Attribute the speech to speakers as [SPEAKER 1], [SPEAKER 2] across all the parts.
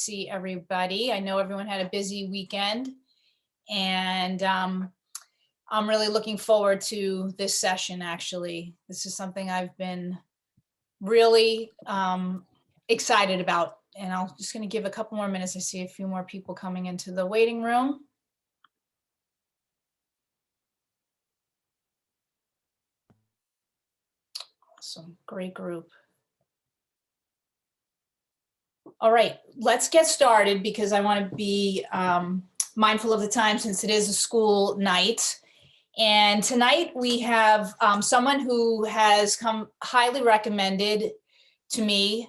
[SPEAKER 1] see everybody. I know everyone had a busy weekend, and I'm really looking forward to this session, actually. This is something I've been really excited about, and I'm just going to give a couple more minutes. I see a few more people coming into the waiting room. Awesome, great group. All right, let's get started because I want to be mindful of the time since it is a school night. And tonight we have someone who has come highly recommended to me.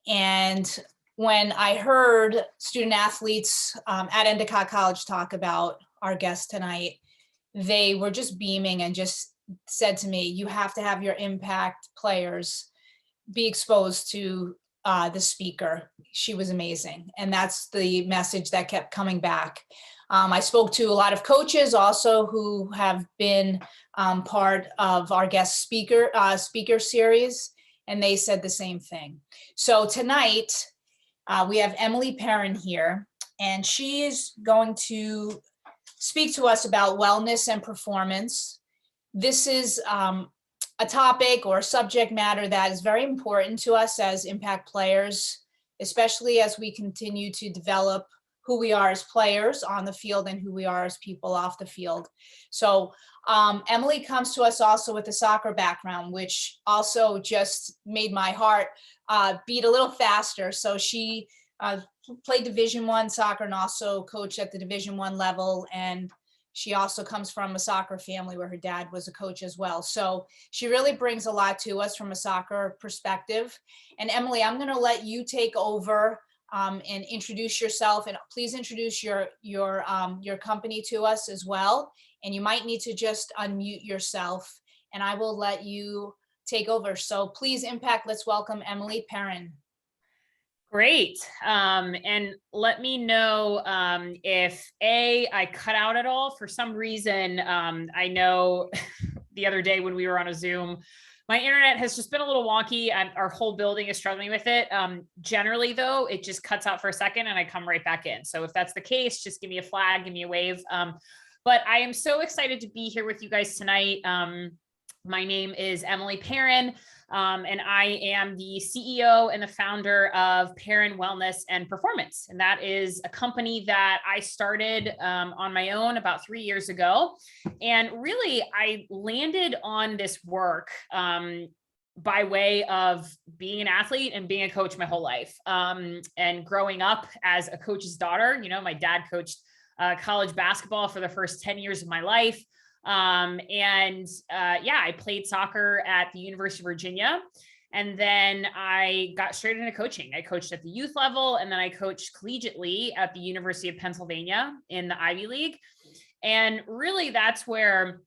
[SPEAKER 1] And when I heard student athletes at Endicott College talk about our guest tonight, they were just beaming and just said to me, you have to have your impact players be exposed to the speaker. She was amazing. And that's the message that kept coming back. I spoke to a lot of coaches also who have been part of our guest speaker series, and they said the same thing. So tonight we have Emily Perrin here, and she is going to speak to us about wellness and performance. This is a topic or subject matter that is very important to us as impact players, especially as we continue to develop who we are as players on the field and who we are as people off the field. So Emily comes to us also with a soccer background, which also just made my heart beat a little faster. So she played Division I soccer and also coached at the Division I level. And she also comes from a soccer family where her dad was a coach as well. So she really brings a lot to us from a soccer perspective. And Emily, I'm going to let you take over and introduce yourself, and please introduce your company to us as well. And you might need to just unmute yourself, and I will let you take over. So please, Impact, let's welcome Emily Perrin.
[SPEAKER 2] Great. And let me know if I cut out at all. For some reason, I know the other day when we were on a Zoom, my internet has just been a little wonky. Our whole building is struggling with it. Generally, though, it just cuts out for a second and I come right back in. So if that's the case, just give me a flag, give me a wave. But I am so excited to be here with you guys tonight. My name is Emily Perrin, and I am the CEO and the founder of Perrin Wellness and Performance. And that is a company that I started on my own about 3 years ago. And really, I landed on this work by way of being an athlete and being a coach my whole life. And growing up as a coach's daughter, you know, my dad coached college basketball for the first 10 years of my life. I played soccer at the University of Virginia, and then I got straight into coaching. I coached at the youth level, and then I coached collegiately at the University of Pennsylvania in the Ivy League. And really, that's where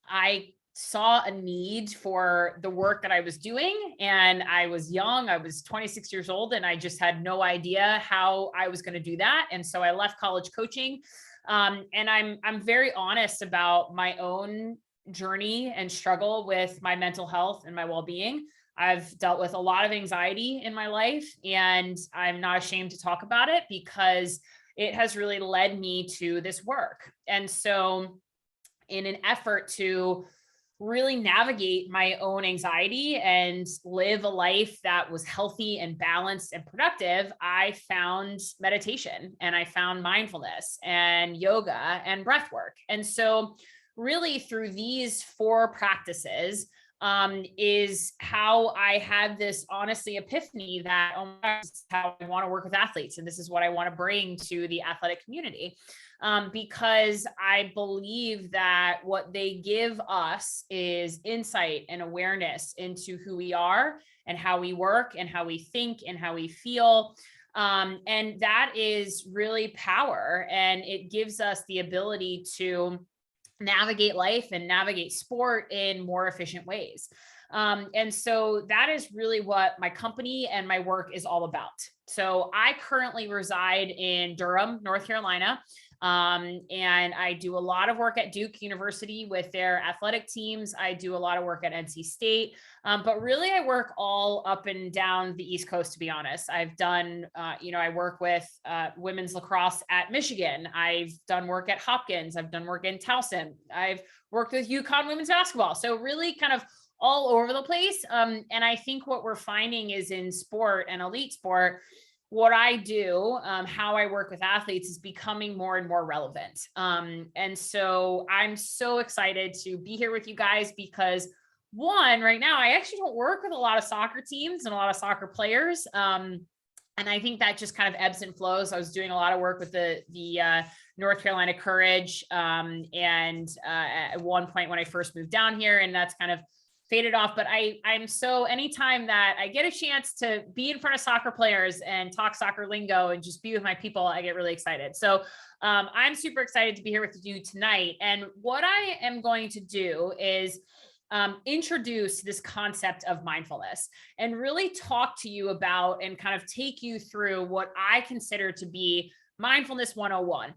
[SPEAKER 2] I saw a need for the work that I was doing. And I was young, I was 26 years old, and I just had no idea how I was going to do that. And so I left college coaching. And I'm very honest about my own journey and struggle with my mental health and my well-being. I've dealt with a lot of anxiety in my life, and I'm not ashamed to talk about it because it has really led me to this work. And so in an effort to really navigate my own anxiety and live a life that was healthy and balanced and productive, I found meditation and I found mindfulness and yoga and breath work. And so really through these 4 practices is how I had this honestly epiphany that, oh my gosh, this is how I want to work with athletes. And this is what I want to bring to the athletic community. Because I believe that what they give us is insight and awareness into who we are and how we work and how we think and how we feel. And that is really power. And it gives us the ability to navigate life and navigate sport in more efficient ways. And so that is really what my company and my work is all about. So I currently reside in Durham, North Carolina. And I do a lot of work at Duke University with their athletic teams. I do a lot of work at NC State, but really I work all up and down the East Coast, to be honest. I've done, I work with women's lacrosse at Michigan. I've done work at Hopkins. I've done work in Towson. I've worked with UConn women's basketball. So really kind of all over the place. And I think what we're finding is in sport and elite sport, what I do, how I work with athletes is becoming more and more relevant. And so I'm so excited to be here with you guys because one, right now, I actually don't work with a lot of soccer teams and a lot of soccer players. And I think that just kind of ebbs and flows. I was doing a lot of work with the North Carolina Courage. And at one point when I first moved down here, and that's kind of faded off, but I'm so anytime that I get a chance to be in front of soccer players and talk soccer lingo and just be with my people, I get really excited. So I'm super excited to be here with you tonight. And what I am going to do is introduce this concept of mindfulness and really talk to you about and kind of take you through what I consider to be mindfulness 101.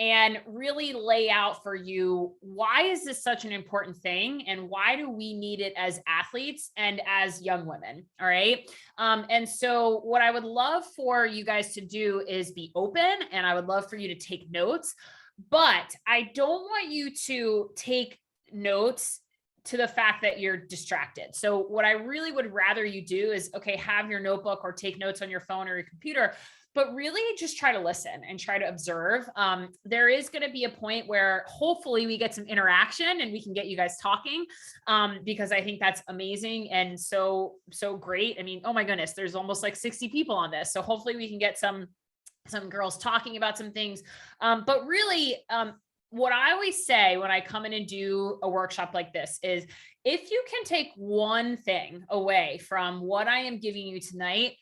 [SPEAKER 2] And really lay out for you, why is this such an important thing? And why do we need it as athletes and as young women? All right. And so what I would love for you guys to do is be open, and I would love for you to take notes, but I don't want you to take notes to the fact that you're distracted. So what I really would rather you do is, okay, have your notebook or take notes on your phone or your computer, but really just try to listen and try to observe. There is going to be a point where hopefully we get some interaction and we can get you guys talking, because I think that's amazing and so great. I mean, oh my goodness, there's almost like 60 people on this. So hopefully we can get some girls talking about some things. But really, what I always say when I come in and do a workshop like this is, if you can take one thing away from what I am giving you tonight,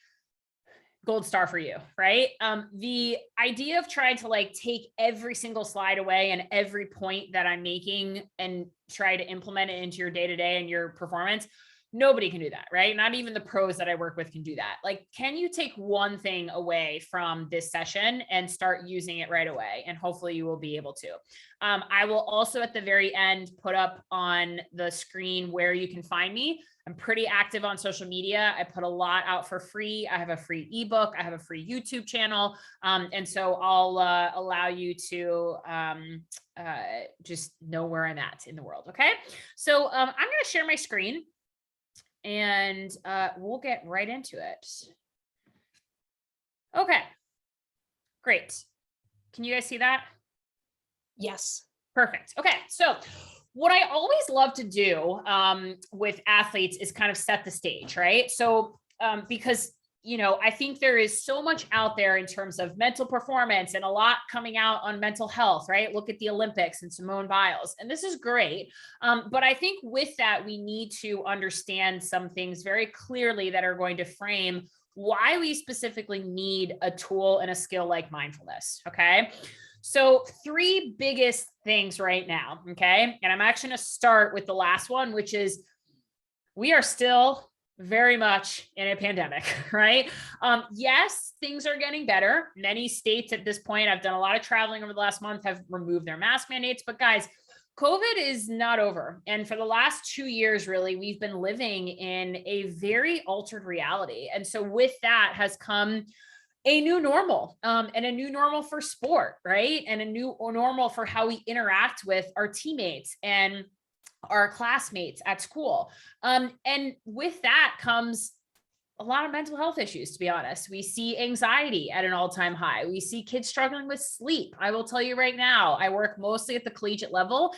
[SPEAKER 2] gold star for you, right? The idea of trying to like take every single slide away and every point that I'm making and try to implement it into your day-to-day and your performance, nobody can do that, right? Not even the pros that I work with can do that. Like, can you take one thing away from this session and start using it right away? And hopefully you will be able to. I will also at the very end put up on the screen where you can find me. I'm pretty active on social media. I put a lot out for free. I have a free ebook. I have a free YouTube channel. And so I'll allow you to just know where I'm at in the world. Okay. So I'm going to share my screen and we'll get right into it. Okay, great. Can you guys see that?
[SPEAKER 1] Yes.
[SPEAKER 2] Perfect. Okay. So what I always love to do with athletes is kind of set the stage, right? So because, I think there is so much out there in terms of mental performance and a lot coming out on mental health, right? Look at the Olympics and Simone Biles, and this is great. But I think with that, we need to understand some things very clearly that are going to frame why we specifically need a tool and a skill like mindfulness. Okay. So 3 biggest things right now. Okay. And I'm actually going to start with the last one, which is we are still very much in a pandemic, right? Yes, things are getting better. Many states at this point, I've done a lot of traveling over the last month, have removed their mask mandates, but guys, COVID is not over. And for the last 2 years, really, we've been living in a very altered reality. And so with that has come a new normal, and a new normal for sport, right? And a new normal for how we interact with our teammates and our classmates at school. And with that comes a lot of mental health issues, to be honest. We see anxiety at an all-time high. We see kids struggling with sleep. I will tell you right now, I work mostly at the collegiate level,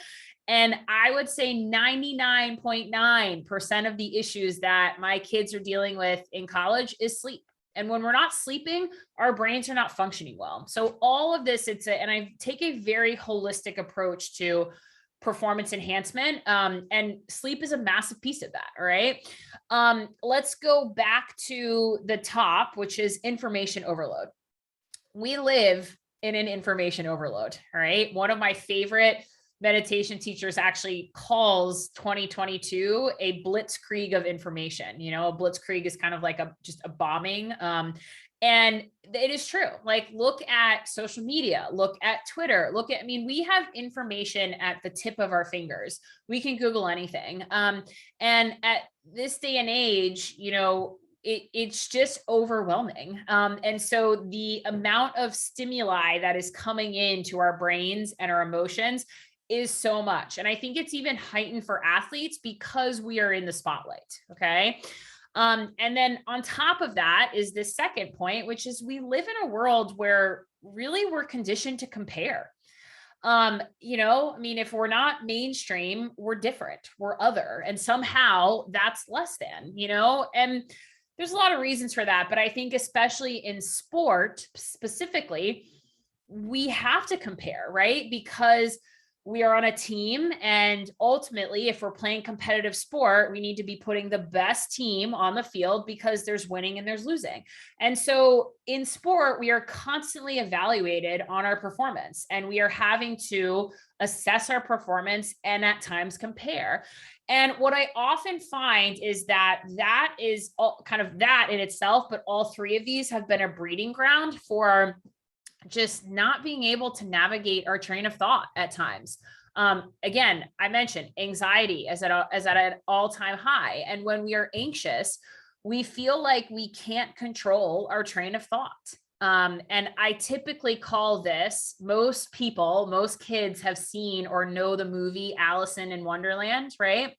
[SPEAKER 2] and I would say 99.9% of the issues that my kids are dealing with in college is sleep. And when we're not sleeping, our brains are not functioning well. So all of this, and I take a very holistic approach to performance enhancement. And sleep is a massive piece of that. All right. Let's go back to the top, which is information overload. We live in an information overload. All right. One of my favorite meditation teachers actually calls 2022 a blitzkrieg of information. A blitzkrieg is kind of like just a bombing. And it is true. Like, look at social media, look at Twitter, I mean, we have information at the tip of our fingers. We can Google anything. And at this day and age, it's just overwhelming. And so the amount of stimuli that is coming into our brains and our emotions is so much. And I think it's even heightened for athletes because we are in the spotlight. Okay. And then on top of that is this second point, which is we live in a world where really we're conditioned to compare. I mean, if we're not mainstream, we're different, we're other, and somehow that's less than, and there's a lot of reasons for that. But I think especially in sport specifically, we have to compare, right? Because we are on a team, and ultimately, if we're playing competitive sport, we need to be putting the best team on the field because there's winning and there's losing. And so in sport, we are constantly evaluated on our performance, and we are having to assess our performance and at times compare. And what I often find is that is all, kind of that in itself, but all three of these have been a breeding ground for just not being able to navigate our train of thought at times. Again, I mentioned anxiety is at an all-time high. And when we are anxious, we feel like we can't control our train of thought. And I typically call this, most kids have seen or know the movie Alice in Wonderland, right?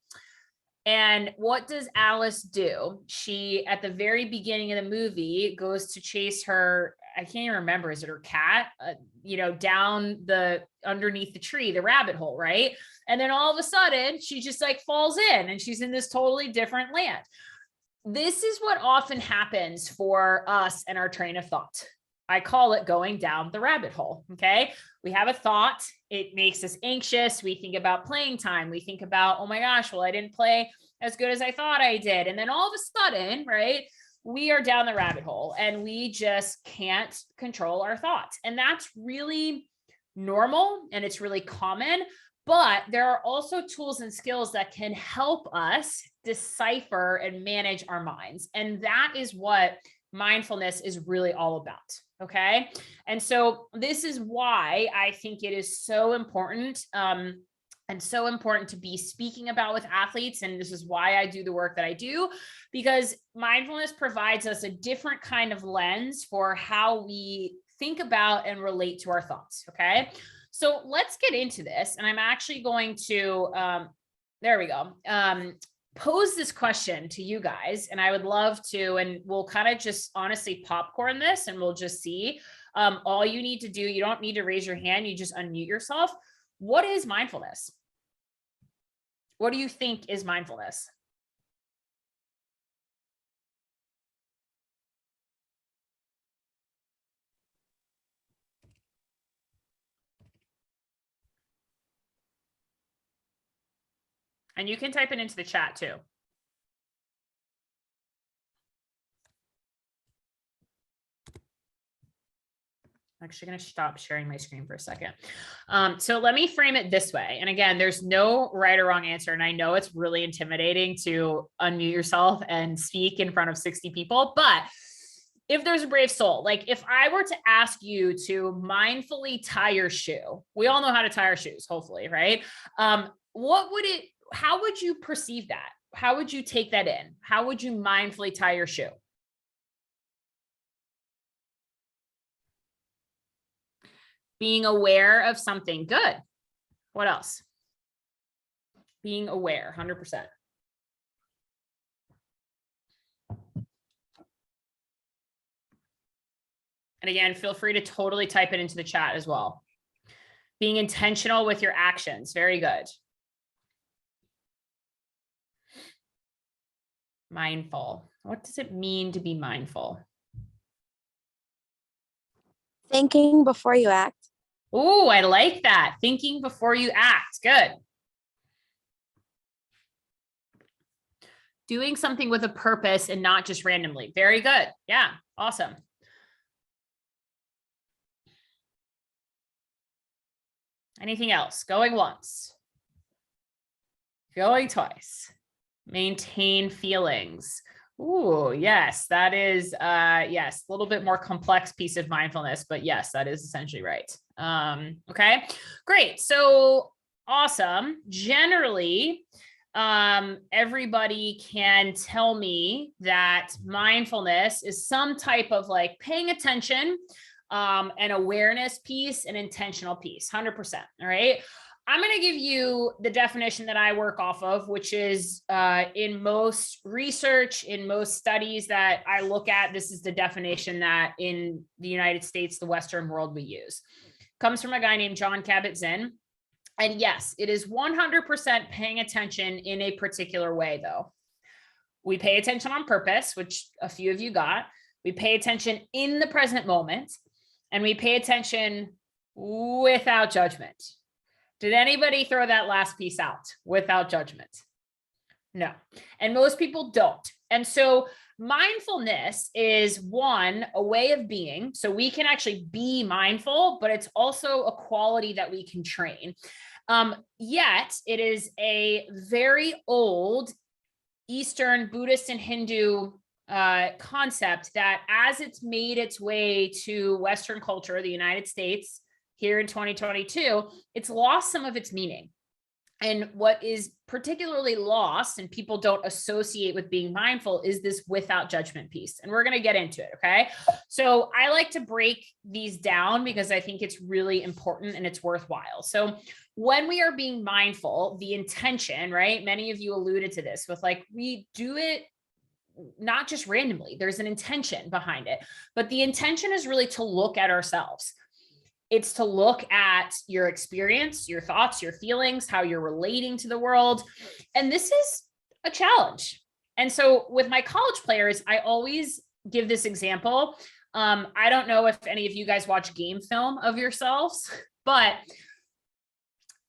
[SPEAKER 2] And what does Alice do? She, at the very beginning of the movie, goes to chase her, I can't even remember, is it her cat, down underneath the tree, the rabbit hole, right? And then all of a sudden she just like falls in and she's in this totally different land. This is what often happens for us and our train of thought. I call it going down the rabbit hole. Okay. We have a thought. It makes us anxious. We think about playing time. We think about, oh my gosh, well, I didn't play as good as I thought I did. And then all of a sudden, right, we are down the rabbit hole and we just can't control our thoughts. And that's really normal and it's really common. But there are also tools and skills that can help us decipher and manage our minds. And that is what mindfulness is really all about. Okay. And so this is why I think it is so important, and so important to be speaking about with athletes. And this is why I do the work that I do, because mindfulness provides us a different kind of lens for how we think about and relate to our thoughts. Okay. So let's get into this. And I'm actually going to, there we go. Pose this question to you guys. And I would love to, and we'll kind of just honestly popcorn this and we'll just see. All you need to do, you don't need to raise your hand. You just unmute yourself. What is mindfulness? What do you think is mindfulness? And you can type it into the chat too. I'm actually going to stop sharing my screen for a second. So let me frame it this way. And again, there's no right or wrong answer. And I know it's really intimidating to unmute yourself and speak in front of 60 people, but if there's a brave soul, like if I were to ask you to mindfully tie your shoe, we all know how to tie our shoes, hopefully, right? How would you perceive that? How would you take that in? How would you mindfully tie your shoe? Being aware of something. Good. What else? Being aware, 100%. And again, feel free to totally type it into the chat as well. Being intentional with your actions. Very good. Mindful. What does it mean to be mindful?
[SPEAKER 3] Thinking before you act.
[SPEAKER 2] Oh, I like that. Thinking before you act. Good. Doing something with a purpose and not just randomly. Very good. Yeah. Awesome. Anything else? Going once. Going twice. Maintain feelings. Ooh, yes, that is, yes, a little bit more complex piece of mindfulness, but yes, that is essentially right. Okay, great. So awesome. Generally, everybody can tell me that mindfulness is some type of like paying attention, an awareness piece, an intentional piece, 100%. All right. I'm going to give you the definition that I work off of, which is in most research, in most studies that I look at, this is the definition that in the United States, the Western world we use. Comes from a guy named John Kabat-Zinn. And yes, it is 100% paying attention in a particular way, though. We pay attention on purpose, which a few of you got. We pay attention in the present moment, and we pay attention without judgment. Did anybody throw that last piece out? Without judgment? No. And most people don't. And so mindfulness is one, a way of being. So we can actually be mindful, but it's also a quality that we can train. Yet it is a very old Eastern Buddhist and Hindu concept that as it's made its way to Western culture, the United States, here in 2022, it's lost some of its meaning. And what is particularly lost and people don't associate with being mindful is this without judgment piece. And we're going to get into it. Okay. So I like to break these down because I think it's really important and it's worthwhile. So when we are being mindful, the intention, right? Many of you alluded to this with like, we do it not just randomly, there's an intention behind it, but the intention is really to look at ourselves. It's to look at your experience, your thoughts, your feelings, how you're relating to the world. And this is a challenge. And so with my college players, I always give this example. I don't know if any of you guys watch game film of yourselves, but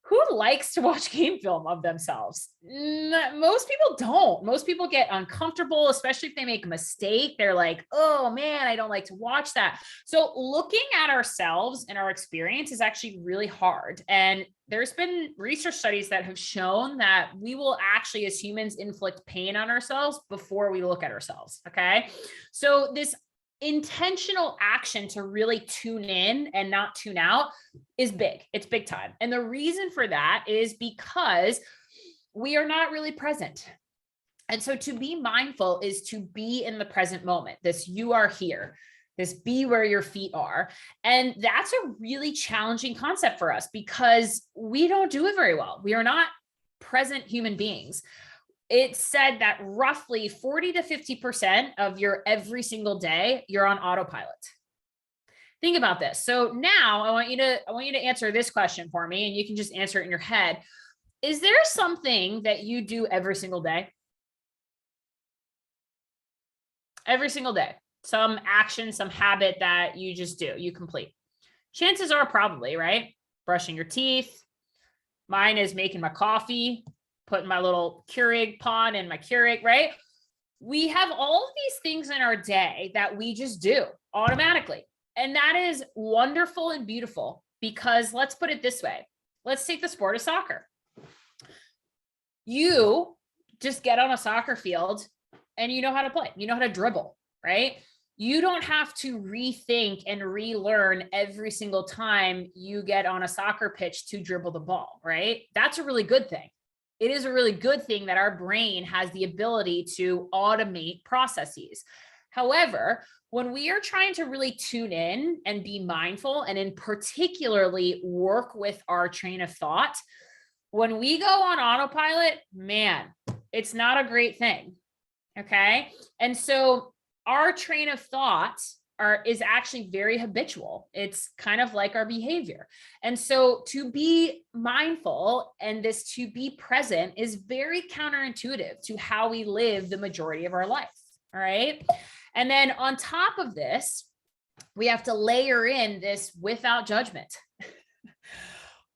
[SPEAKER 2] who likes to watch game film of themselves? Most people don't. Most people get uncomfortable, especially if they make a mistake. They're like, oh man, I don't like to watch that. So looking at ourselves and our experience is actually really hard. And there's been research studies that have shown that we will actually, as humans, inflict pain on ourselves before we look at ourselves. Okay. So this intentional action to really tune in and not tune out is big. It's big time. And the reason for that is because we are not really present. And so to be mindful is to be in the present moment. This you are here, this be where your feet are. And that's a really challenging concept for us because we don't do it very well. We are not present human beings. It's said that roughly 40 to 50% of your every single day, you're on autopilot. Think about this. So now I want you to answer this question for me, and you can just answer it in your head. Is there something that you do every single day? Every single day, some action, some habit that you just do, you complete. Chances are probably, right? Brushing your teeth. Mine is making my coffee, putting my little Keurig pot in my Keurig, right? We have all of these things in our day that we just do automatically. And that is wonderful and beautiful because let's put it this way. Let's take the sport of soccer. You just get on a soccer field and you know how to play. You know how to dribble, right? You don't have to rethink and relearn every single time you get on a soccer pitch to dribble the ball, right? That's a really good thing. It is a really good thing that our brain has the ability to automate processes. However, when we are trying to really tune in and be mindful, and in particularly work with our train of thought, when we go on autopilot, man, it's not a great thing. Okay. And so our train of thought is actually very habitual. It's kind of like our behavior. And so to be mindful and this to be present is very counterintuitive to how we live the majority of our life. All right. And then on top of this, we have to layer in this without judgment.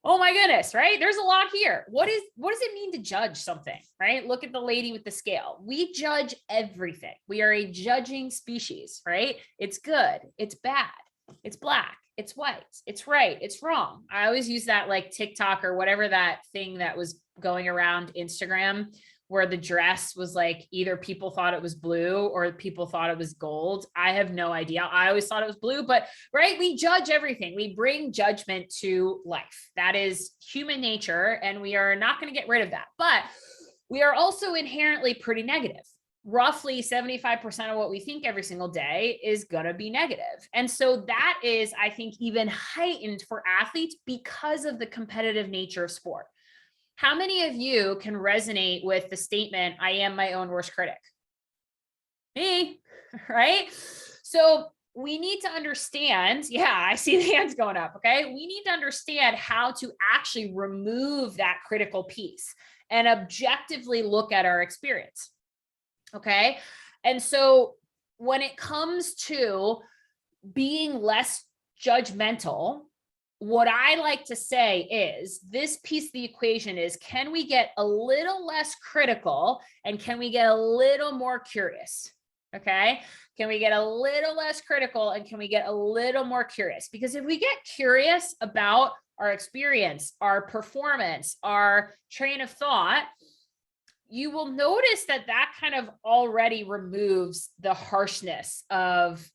[SPEAKER 2] Oh my goodness, right? There's a lot here. What does it mean to judge something, right? Look at the lady with the scale. We judge everything. We are a judging species, right? It's good, it's bad, it's black, it's white, it's right, it's wrong. I always use that like TikTok or whatever that thing that was going around Instagram where the dress was like, either people thought it was blue or people thought it was gold. I have no idea. I always thought it was blue, but right. We judge everything. We bring judgment to life. That is human nature. And we are not going to get rid of that, but we are also inherently pretty negative. Roughly 75% of what we think every single day is going to be negative. And so that is, I think, even heightened for athletes because of the competitive nature of sport. How many of you can resonate with the statement, I am my own worst critic? Me, right? So we need to understand, yeah, I see the hands going up, okay? We need to understand how to actually remove that critical piece and objectively look at our experience. Okay. And so when it comes to being less judgmental, what I like to say is this piece of the equation is, can we get a little less critical and can we get a little more curious? Okay. Can we get a little less critical and can we get a little more curious? Because if we get curious about our experience, our performance, our train of thought, you will notice that that kind of already removes the harshness of,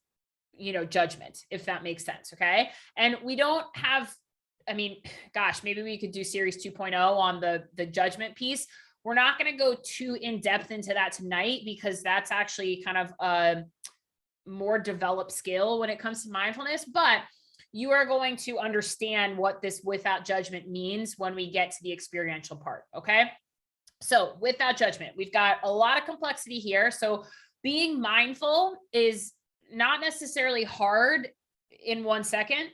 [SPEAKER 2] judgment, if that makes sense. Okay. And we don't have, gosh, maybe we could do series 2.0 on the judgment piece. We're not going to go too in depth into that tonight because that's actually kind of a more developed skill when it comes to mindfulness, but you are going to understand what this without judgment means when we get to the experiential part. Okay. So without judgment, we've got a lot of complexity here. So being mindful is not necessarily hard in 1 second,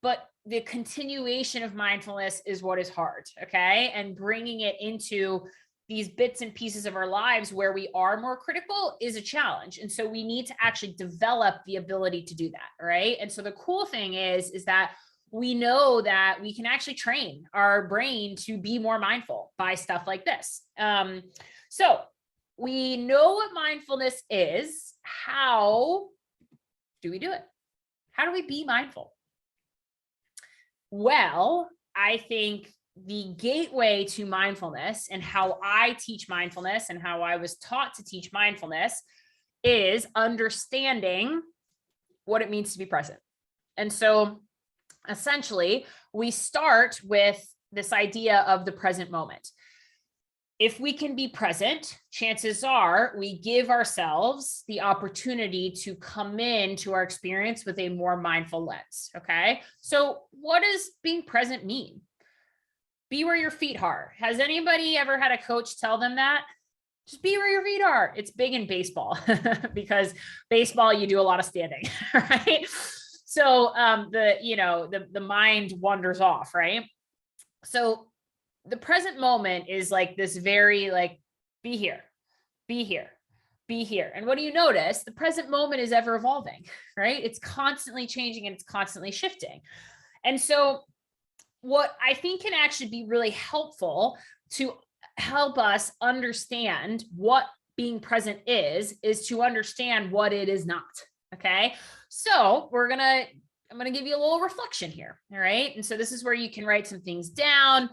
[SPEAKER 2] but the continuation of mindfulness is what is hard. Okay. And bringing it into these bits and pieces of our lives where we are more critical is a challenge. And so we need to actually develop the ability to do that. Right. And so the cool thing is that we know that we can actually train our brain to be more mindful by stuff like this. So we know what mindfulness is. How do we do it? How do we be mindful? Well, I think the gateway to mindfulness and how I teach mindfulness and how I was taught to teach mindfulness is understanding what it means to be present. And so essentially, we start with this idea of the present moment. If we can be present, chances are we give ourselves the opportunity to come into our experience with a more mindful lens. Okay. So what does being present mean? Be where your feet are. Has anybody ever had a coach tell them that? Just be where your feet are. It's big in baseball because baseball, you do a lot of standing, right? So the mind wanders off, right? So the present moment is like this very like, be here, be here, be here. And what do you notice? The present moment is ever evolving, right? It's constantly changing and it's constantly shifting. And so what I think can actually be really helpful to help us understand what being present is to understand what it is not. Okay. So I'm going to give you a little reflection here. All right. And so this is where you can write some things down.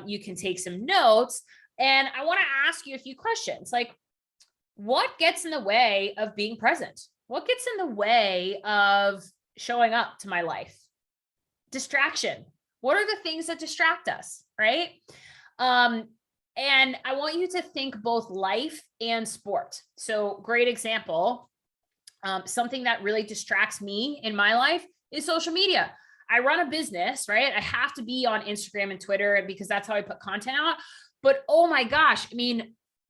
[SPEAKER 2] You can take some notes, and I want to ask you a few questions. Like, what gets in the way of being present? What gets in the way of showing up to my life? Distraction. What are the things that distract us? Right. And I want you to think both life and sport. So great example. Something that really distracts me in my life is social media. I run a business, right? I have to be on Instagram and Twitter because that's how I put content out. But oh my gosh,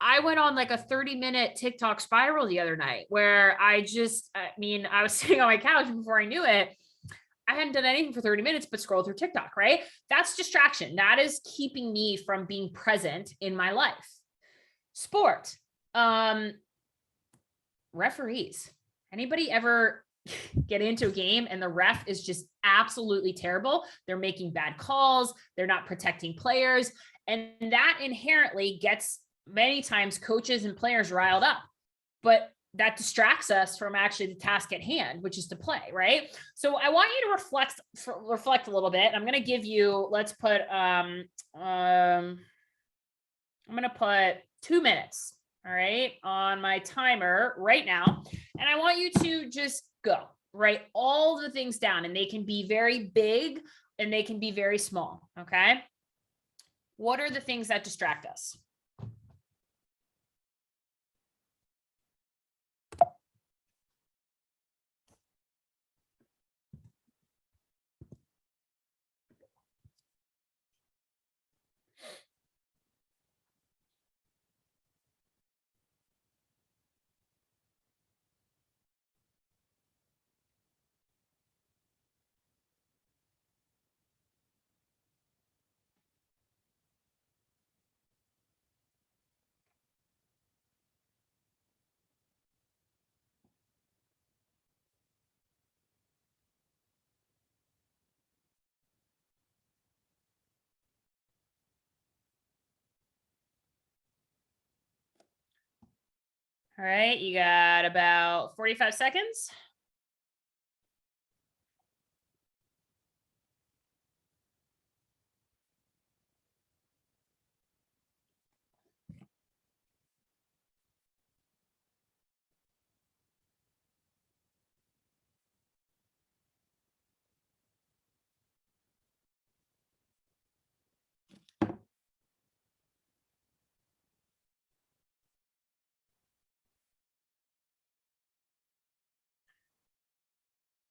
[SPEAKER 2] I went on like a 30-minute TikTok spiral the other night where I was sitting on my couch and before I knew it, I hadn't done anything for 30 minutes but scroll through TikTok, right? That's distraction. That is keeping me from being present in my life. Sport. Referees. Anybody ever get into a game and the ref is just absolutely terrible? They're making bad calls. They're not protecting players. And that inherently gets many times coaches and players riled up. But that distracts us from actually the task at hand, which is to play, right? So I want you to reflect a little bit. I'm going to give you, let's put, I'm going to put 2 minutes. All right, on my timer right now. And I want you to just go, write all the things down, and they can be very big and they can be very small. Okay. What are the things that distract us? All right, you got about 45 seconds.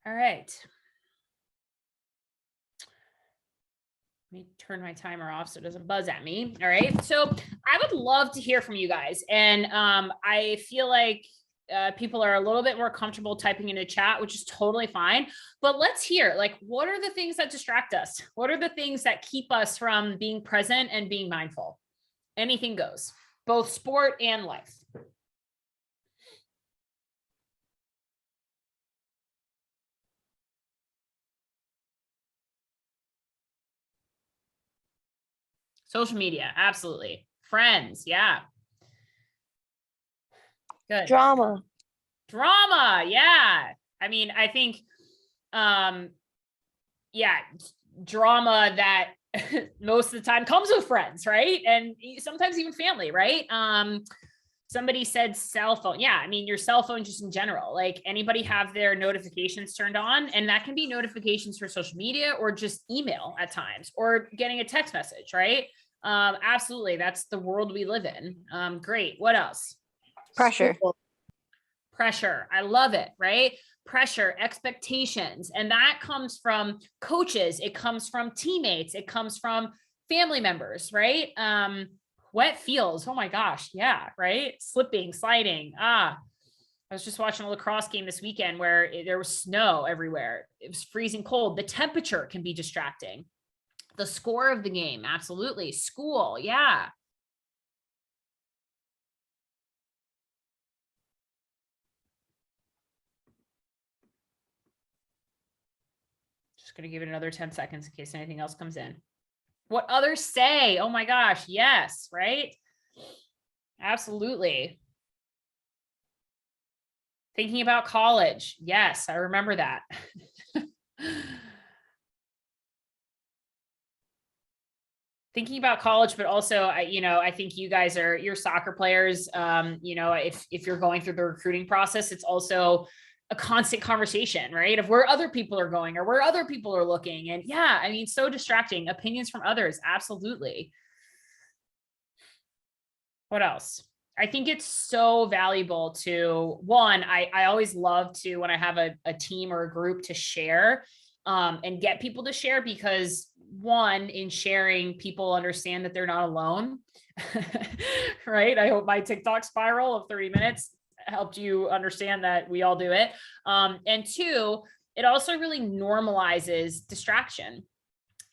[SPEAKER 2] All right. Let me turn my timer off so it doesn't buzz at me. All right. So I would love to hear from you guys. And I feel like people are a little bit more comfortable typing in a chat, which is totally fine. But let's hear, like, what are the things that distract us? What are the things that keep us from being present and being mindful? Anything goes, both sport and life. Social media, absolutely. Friends, yeah. Good.
[SPEAKER 3] Drama.
[SPEAKER 2] Drama, yeah. I mean, I think, yeah, drama that most of the time comes with friends, right? And sometimes even family, right? Somebody said cell phone. Yeah, I mean, your cell phone just in general, like anybody have their notifications turned on, and that can be notifications for social media or just email at times, or getting a text message, right? Absolutely. That's the world we live in. Great. What else?
[SPEAKER 3] Pressure.
[SPEAKER 2] Pressure. I love it, right? Pressure, expectations. And that comes from coaches. It comes from teammates. It comes from family members, right? Wet feels. Oh my gosh. Yeah. Right. Slipping, sliding. I was just watching a lacrosse game this weekend where there was snow everywhere. It was freezing cold. The temperature can be distracting. The score of the game. Absolutely. School. Yeah. Just going to give it another 10 seconds in case anything else comes in. What others say. Oh my gosh. Yes. Right. Absolutely. Thinking about college. Yes. I remember that. Thinking about college, but also, I think you guys you're soccer players. If you're going through the recruiting process, it's also a constant conversation, right? Of where other people are going or where other people are looking. And yeah, I mean, so distracting. Opinions from others. Absolutely. What else? I think it's so valuable to one, I always love to, when I have a team or a group, to share and get people to share, because one, in sharing, people understand that they're not alone, right? I hope my TikTok spiral of 30 minutes helped you understand that we all do it. And two, it also really normalizes distraction.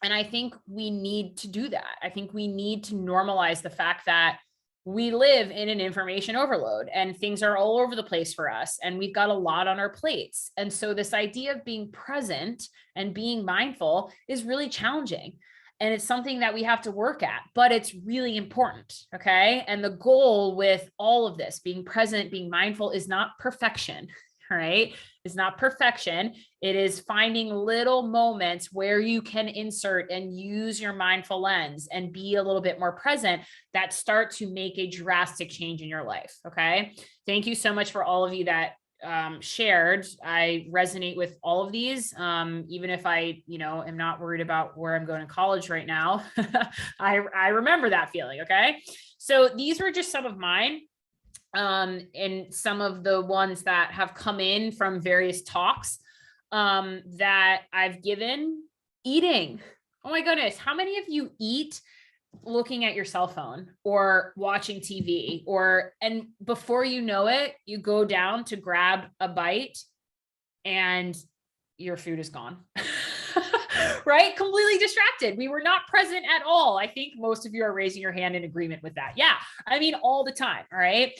[SPEAKER 2] And I think we need to do that. I think we need to normalize the fact that we live in an information overload and things are all over the place for us. And we've got a lot on our plates. And so this idea of being present and being mindful is really challenging. And it's something that we have to work at, but it's really important. Okay. And the goal with all of this, being present, being mindful, is not perfection, all right? It's not perfection. It is finding little moments where you can insert and use your mindful lens and be a little bit more present that start to make a drastic change in your life, okay? Thank you so much for all of you that shared. I resonate with all of these. Even if I, am not worried about where I'm going to college right now, I remember that feeling. Okay. So these were just some of mine. And some of the ones that have come in from various talks, that I've given. Eating. Oh my goodness. How many of you eat looking at your cell phone or watching TV, and before you know it, you go down to grab a bite and your food is gone, right? Completely distracted. We were not present at all. I think most of you are raising your hand in agreement with that. Yeah. I mean, all the time. All right.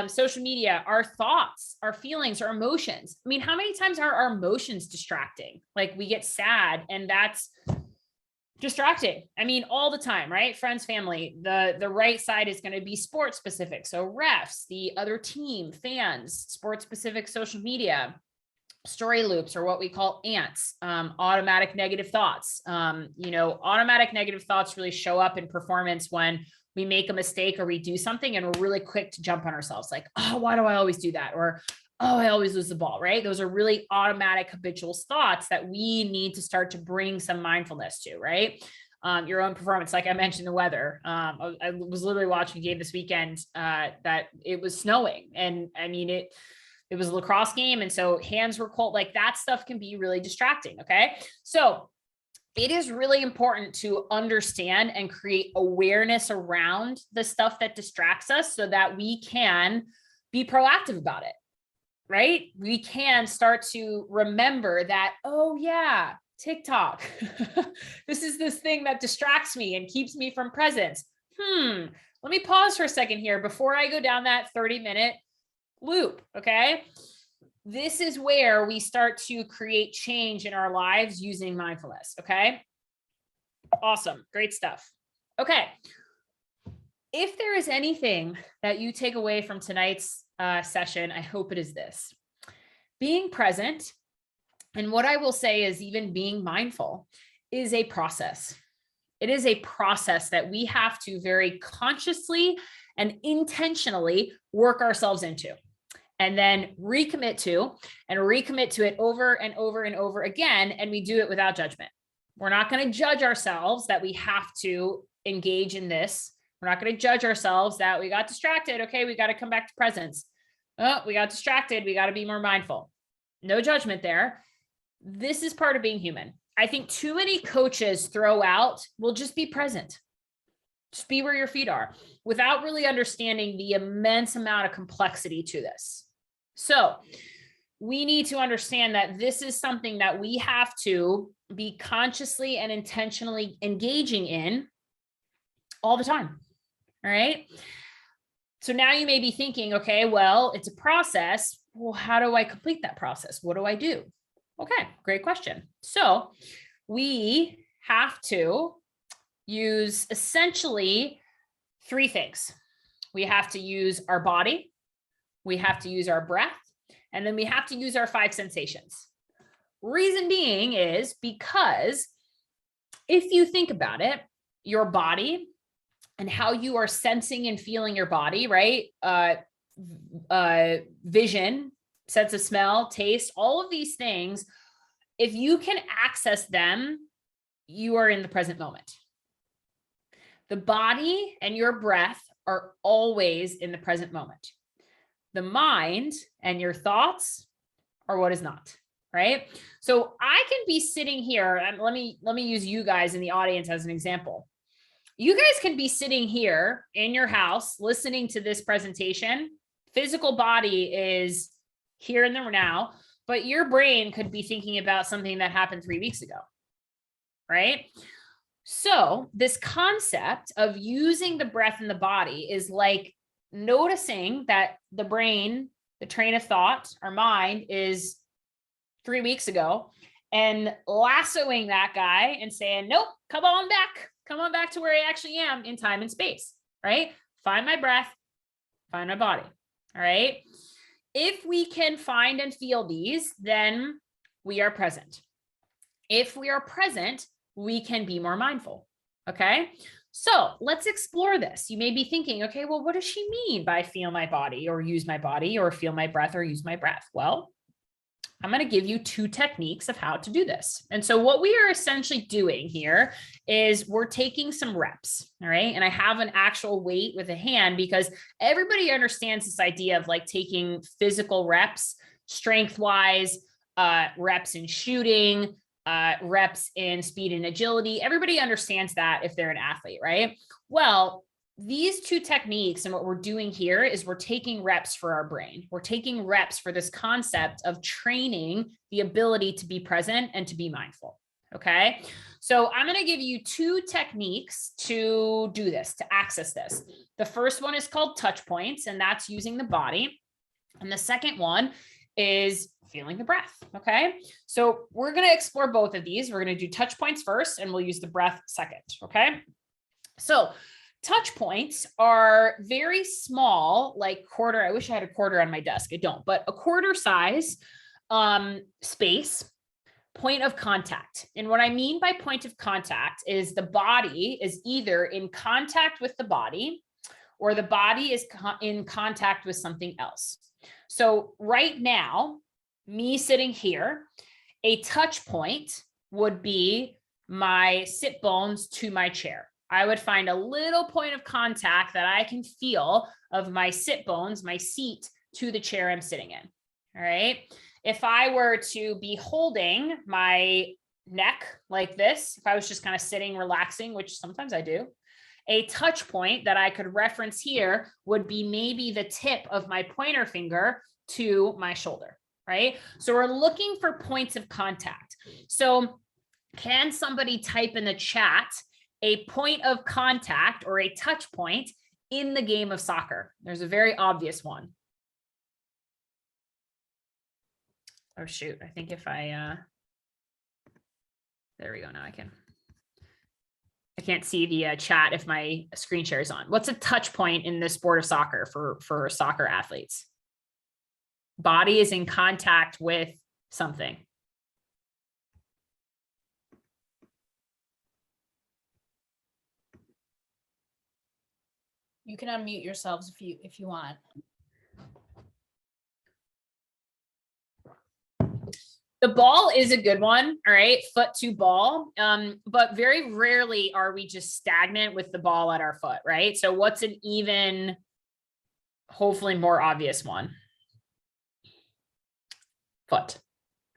[SPEAKER 2] Social media, our thoughts, our feelings, our emotions. I mean, how many times are our emotions distracting? Like we get sad and that's distracting. I mean, all the time, right? Friends, family, the right side is going to be sports specific. So refs, the other team, fans, sports specific, social media, story loops, or what we call ants, automatic negative thoughts. Automatic negative thoughts really show up in performance when we make a mistake or we do something and we're really quick to jump on ourselves. Like, oh, why do I always do that? Or, oh, I always lose the ball, right? Those are really automatic habitual thoughts that we need to start to bring some mindfulness to, right? Your own performance, like I mentioned, the weather. I was literally watching a game this weekend that it was snowing. And I mean, it was a lacrosse game. And so hands were cold. Like that stuff can be really distracting. Okay. So it is really important to understand and create awareness around the stuff that distracts us so that we can be proactive about it. Right? We can start to remember that, oh yeah, TikTok. This is this thing that distracts me and keeps me from presence. Let me pause for a second here before I go down that 30-minute loop. Okay. This is where we start to create change in our lives using mindfulness. Okay. Awesome. Great stuff. Okay. If there is anything that you take away from tonight's session, I hope it is this: being present. And what I will say is even being mindful is a process. It is a process that we have to very consciously and intentionally work ourselves into, and then recommit to it over and over and over again. And we do it without judgment. We're not going to judge ourselves that we have to engage in this. We're not going to judge ourselves that we got distracted. Okay, we got to come back to presence. Oh, we got distracted. We got to be more mindful. No judgment there. This is part of being human. I think too many coaches throw out, well, just be present. Just be where your feet are, without really understanding the immense amount of complexity to this. So we need to understand that this is something that we have to be consciously and intentionally engaging in all the time. All right. So now you may be thinking, okay, well, it's a process. Well, how do I complete that process? What do I do? Okay, great question. So we have to use essentially three things. We have to use our body, we have to use our breath, and then we have to use our 5 sensations. Reason being is because if you think about it, your body and how you are sensing and feeling your body, right? Vision, sense of smell, taste, all of these things, if you can access them, you are in the present moment. The body and your breath are always in the present moment. The mind and your thoughts are what is not, right? So I can be sitting here, and let me use you guys in the audience as an example. You guys can be sitting here in your house listening to this presentation. Physical body is here in the now, but your brain could be thinking about something that happened 3 weeks ago, right? So this concept of using the breath in the body is like noticing that the brain, the train of thought, our mind is 3 weeks ago, and lassoing that guy and saying, nope, come on back to where I actually am in time and space, right? Find my breath, find my body. All right. If we can find and feel these, then we are present. If we are present, we can be more mindful. Okay. So let's explore this. You may be thinking, okay, well, what does she mean by feel my body or use my body or feel my breath or use my breath? Well, I'm going to give you 2 techniques of how to do this. And so what we are essentially doing here is we're taking some reps. All right. And I have an actual weight with a hand because everybody understands this idea of like taking physical reps, strength wise, reps in shooting, reps in speed and agility. Everybody understands that if they're an athlete, right? Well, these 2 techniques and what we're doing here is we're taking reps for our brain. We're taking reps for this concept of training the ability to be present and to be mindful. Okay. So I'm going to give you 2 techniques to do this, to access this. The first one is called touch points, and that's using the body. And the second one is feeling the breath. Okay. So we're going to explore both of these. We're going to do touch points first, and we'll use the breath second. Okay. So touch points are very small, like quarter. I wish I had a quarter on my desk. I don't, but a quarter size space, point of contact. And what I mean by point of contact is the body is either in contact with the body or the body is in contact with something else. So right now, me sitting here, a touch point would be my sit bones to my chair. I would find a little point of contact that I can feel of my sit bones, my seat to the chair I'm sitting in. All right. If I were to be holding my neck like this, if I was just kind of sitting, relaxing, which sometimes I do, a touch point that I could reference here would be maybe the tip of my pointer finger to my shoulder. Right. So we're looking for points of contact. So can somebody type in the chat a point of contact or a touch point in the game of soccer? There's a very obvious one. Oh, shoot. I think if I, there we go. Now I can't see the chat if my screen share is on. What's a touch point in the sport of soccer for soccer athletes? Body is in contact with something.
[SPEAKER 1] You can unmute yourselves if you want.
[SPEAKER 2] The ball is a good one. All right. Foot to ball. But very rarely are we just stagnant with the ball at our foot. Right. So what's an even, hopefully more obvious one? Foot,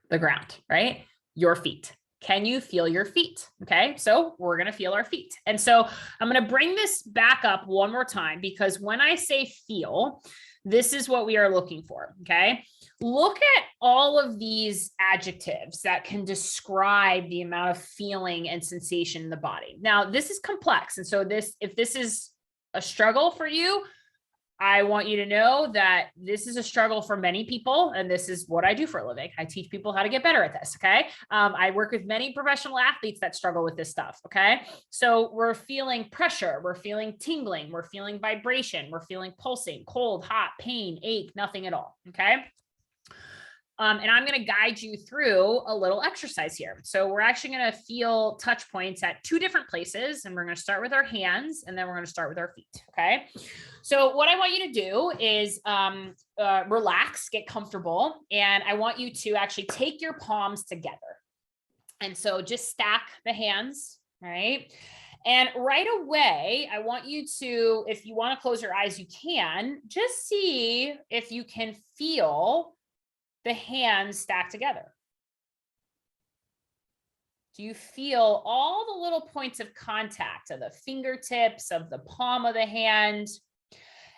[SPEAKER 2] the ground, right? Your feet. Can you feel your feet? Okay. So we're going to feel our feet. And so I'm going to bring this back up one more time, because when I say feel, this is what we are looking for. Okay. Look at all of these adjectives that can describe the amount of feeling and sensation in the body. Now, this is complex. And so if this is a struggle for you, I want you to know that this is a struggle for many people, and this is what I do for a living. I teach people how to get better at this, okay? I work with many professional athletes that struggle with this stuff, okay? So we're feeling pressure, we're feeling tingling, we're feeling vibration, we're feeling pulsing, cold, hot, pain, ache, nothing at all, okay? And I'm going to guide you through a little exercise here. So we're actually going to feel touch points at 2 different places, and we're going to start with our hands, and then we're going to start with our feet. Okay. So what I want you to do is relax, get comfortable. And I want you to actually take your palms together. And so just stack the hands. All right. And right away, I want you to, if you want to close your eyes, you can just see if you can feel the hands stacked together. Do you feel all the little points of contact of the fingertips, of the palm of the hand?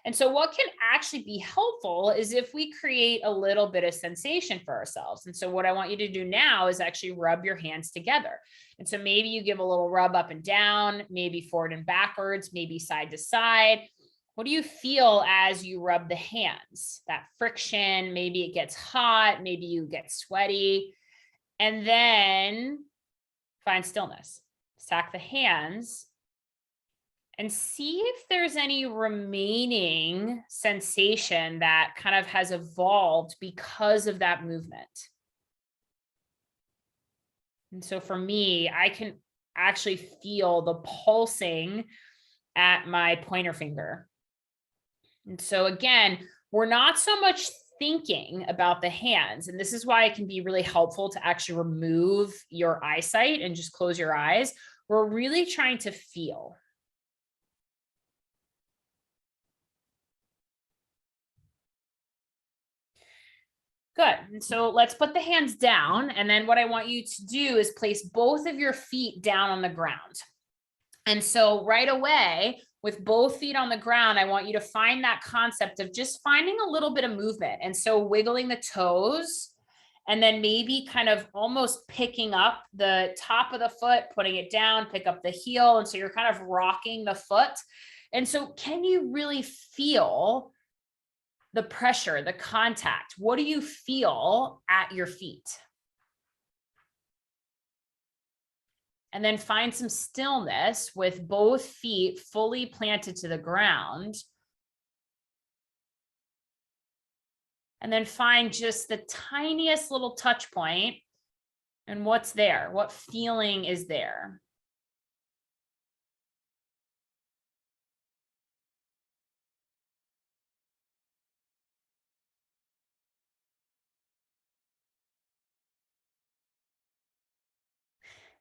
[SPEAKER 2] And so what can actually be helpful is if we create a little bit of sensation for ourselves. And so what I want you to do now is actually rub your hands together. And so maybe you give a little rub up and down, maybe forward and backwards, maybe side to side. What do you feel as you rub the hands? That friction, maybe it gets hot, maybe you get sweaty, and then find stillness. Stack the hands And see if there's any remaining sensation that kind of has evolved because of that movement. And so for me, I can actually feel the pulsing at my pointer finger. And so again, we're not so much thinking about the hands. And this is why it can be really helpful to actually remove your eyesight and just close your eyes. We're really trying to feel. Good. And so let's put the hands down. And then what I want you to do is place both of your feet down on the ground. And so right away, with both feet on the ground, I want you to find that concept of just finding a little bit of movement. And so wiggling the toes, and then maybe kind of almost picking up the top of the foot, putting it down, pick up the heel. And so you're kind of rocking the foot. And so can you really feel the pressure, the contact? What do you feel at your feet? And then find some stillness with both feet fully planted to the ground. And then find just the tiniest little touch point and what's there, what feeling is there.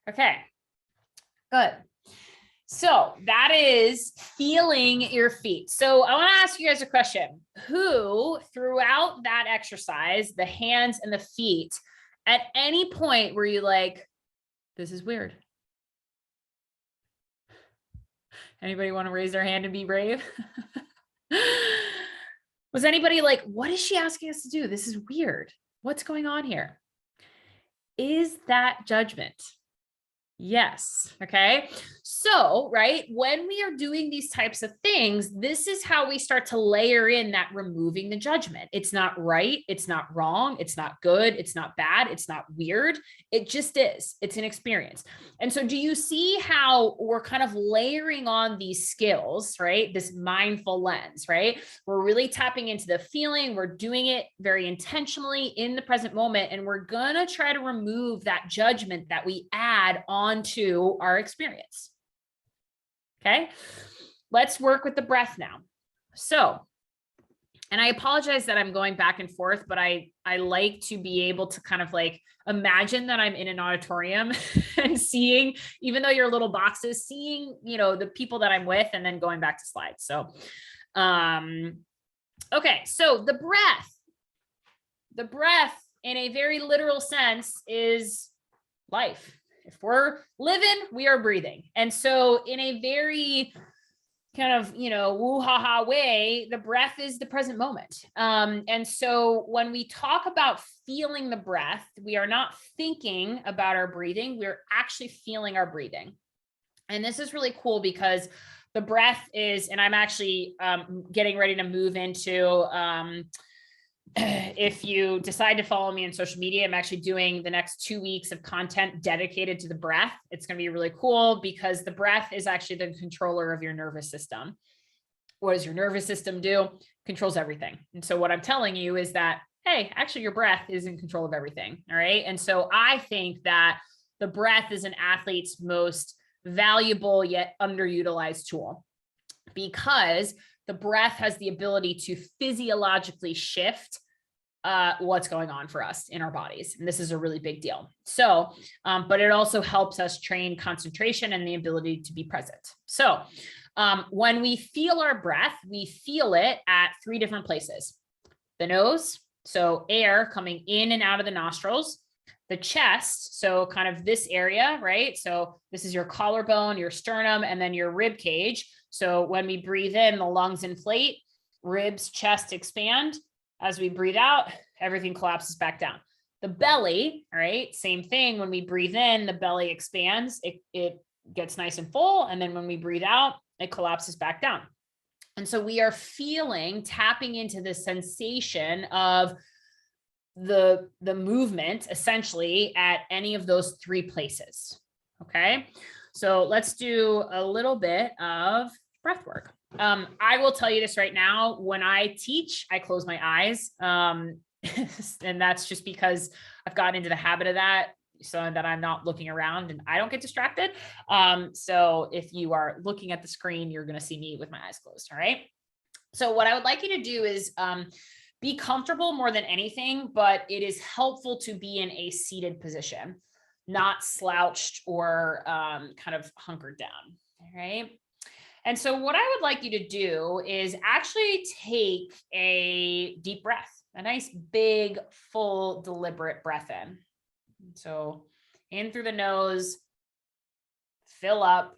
[SPEAKER 2] Okay, good. So that is feeling your feet. So I want to ask you guys a question. Who, throughout that exercise, the hands and the feet, at any point were you like, this is weird? Anybody want to raise their hand and be brave? Was anybody like, what is she asking us to do? This is weird. What's going on here? Is that judgment? Yes. Okay. So, right, when we are doing these types of things, this is how we start to layer in that removing the judgment. It's not right. It's not wrong. It's not good. It's not bad. It's not weird. It just is. It's an experience. And so do you see how we're kind of layering on these skills, right? This mindful lens, right? We're really tapping into the feeling. We're doing it very intentionally in the present moment. And we're going to try to remove that judgment that we add onto our experience. Okay, let's work with the breath now. So, and I apologize that I'm going back and forth, but I like to be able to kind of like imagine that I'm in an auditorium and seeing, even though you're little boxes, seeing, you know, the people that I'm with, and then going back to slides. So, okay, so the breath in a very literal sense is life. If we're living, we are breathing. And so in a very kind of, you know, woo-ha-ha way, the breath is the present moment. And so when we talk about feeling the breath, we are not thinking about our breathing. We're actually feeling our breathing. And this is really cool because the breath is, and I'm actually getting ready to move into, if you decide to follow me on social media, I'm actually doing the next 2 weeks of content dedicated to the breath. It's going to be really cool because the breath is actually the controller of your nervous system. What does your nervous system do? Controls everything. And so what I'm telling you is that, hey, actually your breath is in control of everything. All right. And so I think that the breath is an athlete's most valuable yet underutilized tool, because the breath has the ability to physiologically shift what's going on for us in our bodies. And this is a really big deal. So, but it also helps us train concentration and the ability to be present. So when we feel our breath, we feel it at 3 different places. The nose, so air coming in and out of the nostrils. The chest, so kind of this area, right? So this is your collarbone, your sternum, and then your rib cage. So when we breathe in, the lungs inflate, ribs, chest expand. As we breathe out, everything collapses back down. The belly, all right, same thing. When we breathe in, the belly expands, it gets nice and full. And then when we breathe out, it collapses back down. And so we are feeling, tapping into the sensation of the movement essentially at any of those 3 places. Okay. So let's do a little bit of breath work. I will tell you this right now. When I teach, I close my eyes. And that's just because I've gotten into the habit of that, so that I'm not looking around and I don't get distracted. So if you are looking at the screen, you're going to see me with my eyes closed. All right. So what I would like you to do is be comfortable more than anything, but it is helpful to be in a seated position, not slouched or kind of hunkered down. All right. And so what I would like you to do is actually take a deep breath, a nice, big, full, deliberate breath in. So in through the nose, fill up.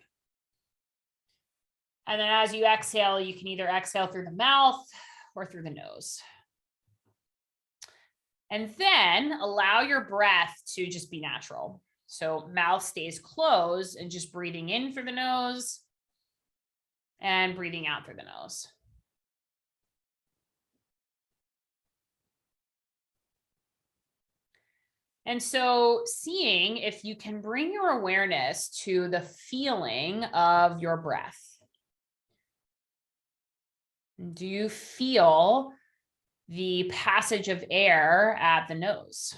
[SPEAKER 2] And then as you exhale, you can either exhale through the mouth or through the nose. And then allow your breath to just be natural. So mouth stays closed and just breathing in through the nose and breathing out through the nose. And so seeing if you can bring your awareness to the feeling of your breath. Do you feel the passage of air at the nose?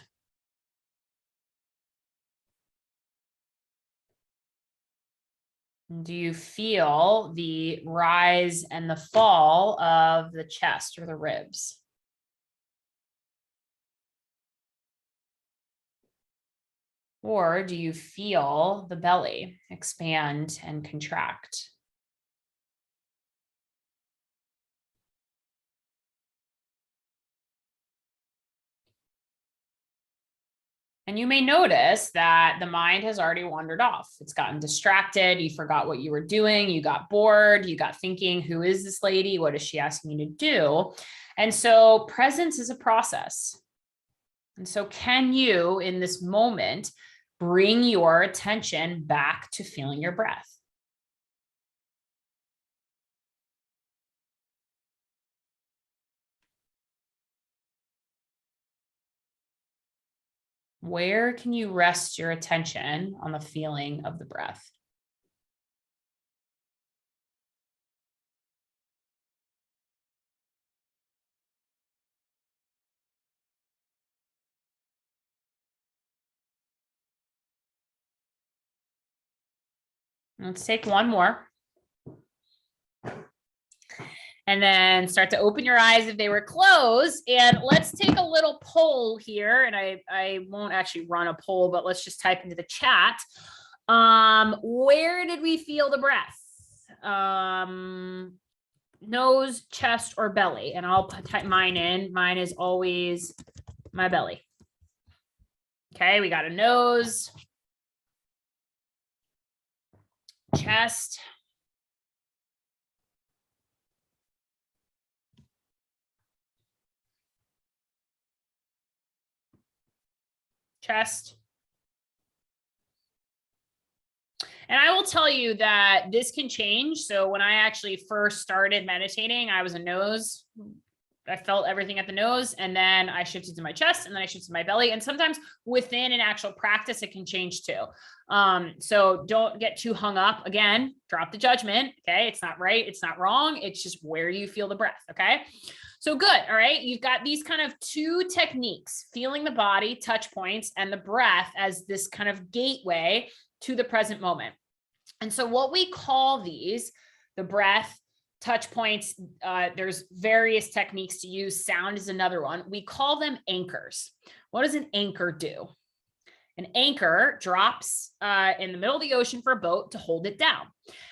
[SPEAKER 2] Do you feel the rise and the fall of the chest or the ribs? Or do you feel the belly expand and contract? And you may notice that the mind has already wandered off. It's gotten distracted. You forgot what you were doing. You got bored. You got thinking, who is this lady? What is she asking me to do? And so presence is a process. And so can you, in this moment, bring your attention back to feeling your breath? Where can you rest your attention on the feeling of the breath? Let's take one more. And then start to open your eyes if they were closed. And let's take a little poll here. And I won't actually run a poll, but let's just type into the chat. Where did we feel the breath? Nose, chest, or belly? And I'll type mine in. Mine is always my belly. Okay, we got a nose, chest, chest. And I will tell you that this can change. So when I actually first started meditating, I was a nose. I felt everything at the nose, and then I shifted to my chest, and then I shifted to my belly. And sometimes within an actual practice, it can change too. So don't get too hung up. Again, drop the judgment. Okay. It's not right. It's not wrong. It's just where you feel the breath. Okay. So good. All right. You've got these kind of two techniques, feeling the body, touch points, and the breath as this kind of gateway to the present moment. And so what we call these, the breath, touch points, there's various techniques to use. Sound is another one. We call them anchors. What does an anchor do? An anchor drops in the middle of the ocean for a boat to hold it down.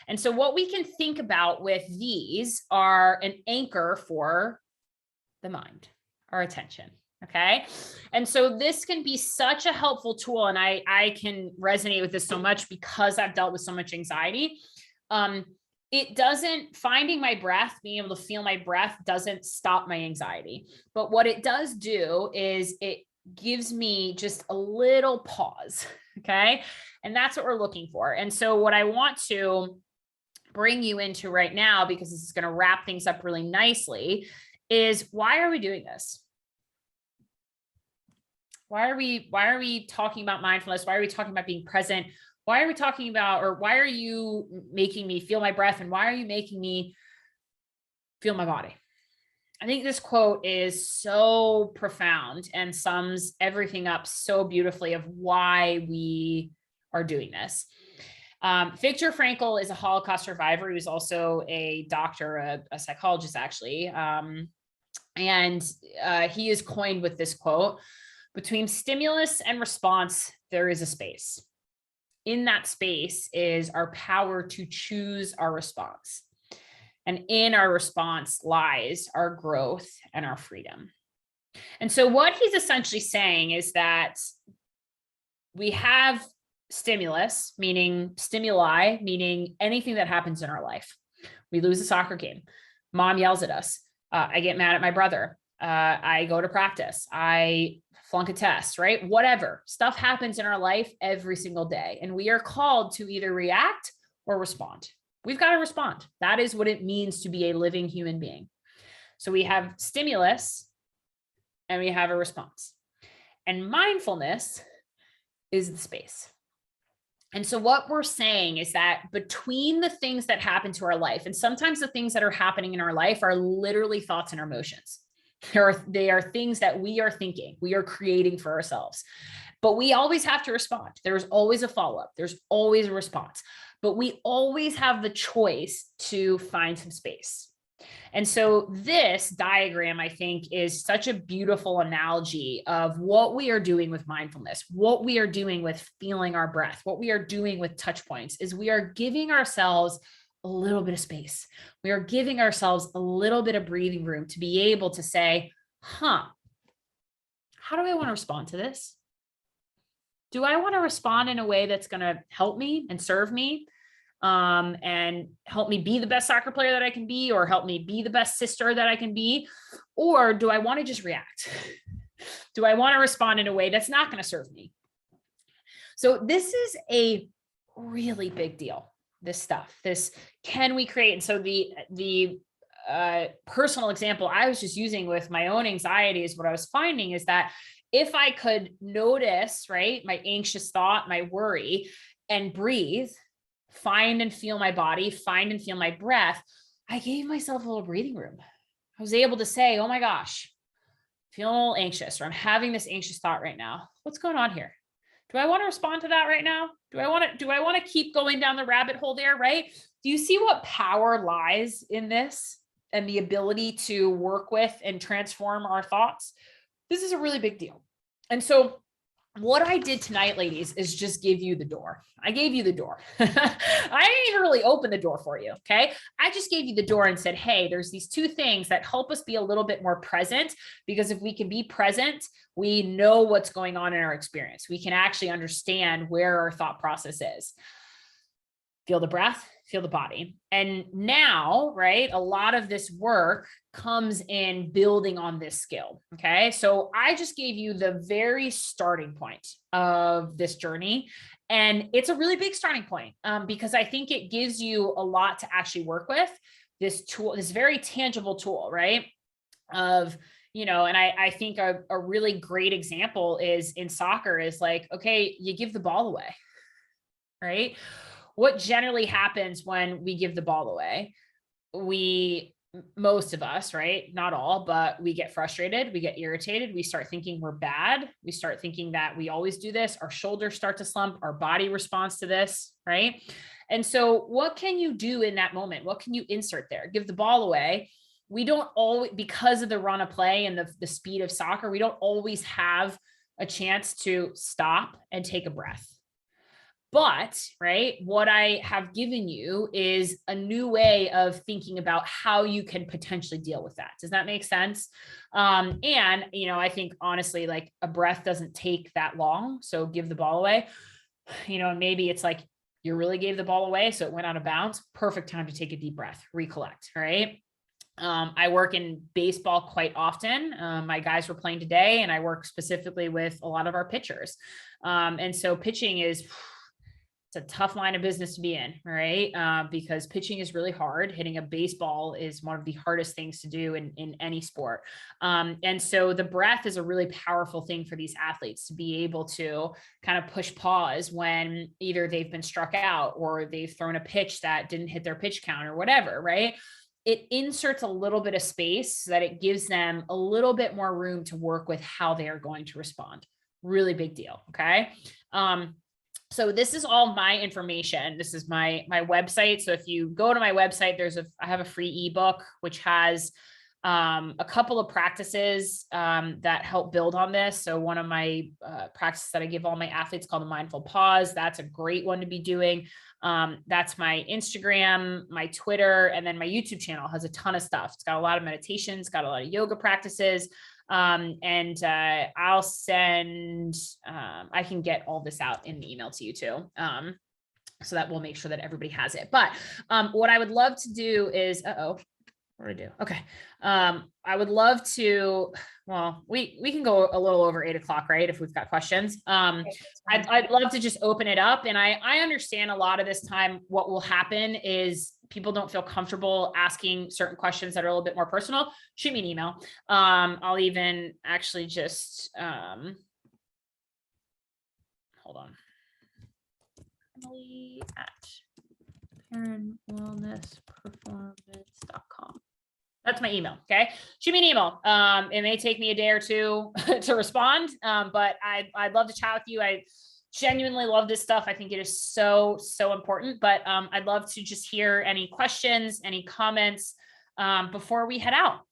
[SPEAKER 2] And so what we can think about with these are an anchor for the mind, our attention. Okay. And so this can be such a helpful tool. And I can resonate with this so much because I've dealt with so much anxiety. It doesn't, finding my breath, being able to feel my breath doesn't stop my anxiety. But what it does do is it gives me just a little pause. Okay. And that's what we're looking for. And so what I want to bring you into right now, because this is going to wrap things up really nicely, is why are we doing this? Why are we talking about mindfulness? Why are we talking about being present? Why are we talking about, or why are you making me feel my breath? And why are you making me feel my body? I think this quote is so profound and sums everything up so beautifully of why we are doing this. Viktor Frankl is a Holocaust survivor. He was also a doctor, a psychologist, actually. And he is coined with this quote: between stimulus and response, there is a space. In that space is our power to choose our response. And in our response lies our growth and our freedom. And so what he's essentially saying is that we have stimulus, meaning stimuli, meaning anything that happens in our life. We lose a soccer game. Mom yells at us. I get mad at my brother. I go to practice. I flunk a test, right? Whatever. Stuff happens in our life every single day. And we are called to either react or respond. We've got to respond. That is what it means to be a living human being. So we have stimulus and we have a response. And mindfulness is the space. And so what we're saying is that between the things that happen to our life, and sometimes the things that are happening in our life are literally thoughts and emotions. They are things that we are thinking, we are creating for ourselves. But we always have to respond. There's always a follow-up. There's always a response. But we always have the choice to find some space. And so this diagram, I think, is such a beautiful analogy of what we are doing with mindfulness, what we are doing with feeling our breath, what we are doing with touch points, is we are giving ourselves a little bit of space. We are giving ourselves a little bit of breathing room to be able to say, how do I want to respond to this? Do I want to respond in a way that's going to help me and serve me? And help me be the best soccer player that I can be, or help me be the best sister that I can be? Or do I want to just react? Do I want to respond in a way that's not going to serve me? So this is a really big deal. This stuff, can we create? And so the personal example I was just using with my own anxiety is what I was finding is that if I could notice, right, my anxious thought, my worry, and breathe, find and feel my body, find and feel my breath, I gave myself a little breathing room. I was able to say, oh my gosh, feeling a little anxious, or I'm having this anxious thought right now. What's going on here? Do I want to respond to that right now? Do I want to keep going down the rabbit hole there, right? Do you see what power lies in this and the ability to work with and transform our thoughts? This is a really big deal. And so what I did tonight, ladies, is just give you the door. I gave you the door. I didn't even really open the door for you. Okay. I just gave you the door and said, hey, there's these two things that help us be a little bit more present, because if we can be present, we know what's going on in our experience. We can actually understand where our thought process is. Feel the breath, feel the body. And now, right, a lot of this work comes in building on this skill. Okay. So I just gave you the very starting point of this journey. And it's a really big starting point because I think it gives you a lot to actually work with. This tool, this very tangible tool, right? And I think a really great example is in soccer is like, okay, you give the ball away, right? What generally happens when we give the ball away? Most of us, right? Not all, but we get frustrated, we get irritated, we start thinking we're bad, we start thinking that we always do this, our shoulders start to slump, our body responds to this, right? And so what can you do in that moment? What can you insert there? Give the ball away. We don't always, because of the run of play and the speed of soccer, we don't always have a chance to stop and take a breath. But, right, what I have given you is a new way of thinking about how you can potentially deal with that. Does that make sense? And, I think honestly, like a breath doesn't take that long. So give the ball away, and maybe it's like you really gave the ball away, so it went out of bounds. Perfect time to take a deep breath, recollect, right? I work in baseball quite often. My guys were playing today, and I work specifically with a lot of our pitchers. And so pitching is It's a tough line of business to be in, right? Because pitching is really hard. Hitting a baseball is one of the hardest things to do in any sport. And so the breath is a really powerful thing for these athletes to be able to kind of push pause when either they've been struck out or they've thrown a pitch that didn't hit their pitch count or whatever, right? It inserts a little bit of space so that it gives them a little bit more room to work with how they are going to respond. Really big deal. Okay. So this is all my information. This is my website. So if you go to my website, I have a free ebook, which has a couple of practices that help build on this. So one of my practices that I give all my athletes called the mindful pause. That's a great one to be doing. That's my Instagram, my Twitter, and then my YouTube channel has a ton of stuff. It's got a lot of meditations, got a lot of yoga practices. I'll send, I can get all this out in the email to you too. So that we'll make sure that everybody has it. But what I would love to do is, what do I do? Okay. I would love to, well, we can go a little over 8 o'clock, right? If we've got questions. I'd love to just open it up. And I understand a lot of this time, what will happen is people don't feel comfortable asking certain questions that are a little bit more personal. Shoot me an email. I'll even actually just, hold on. Emily at perrinwellnessperformance.com. That's my email. Okay. Shoot me an email. It may take me a day or two to respond. But I'd love to chat with you. I genuinely love this stuff. I think it is so, so important, but I'd love to just hear any questions, any comments before we head out.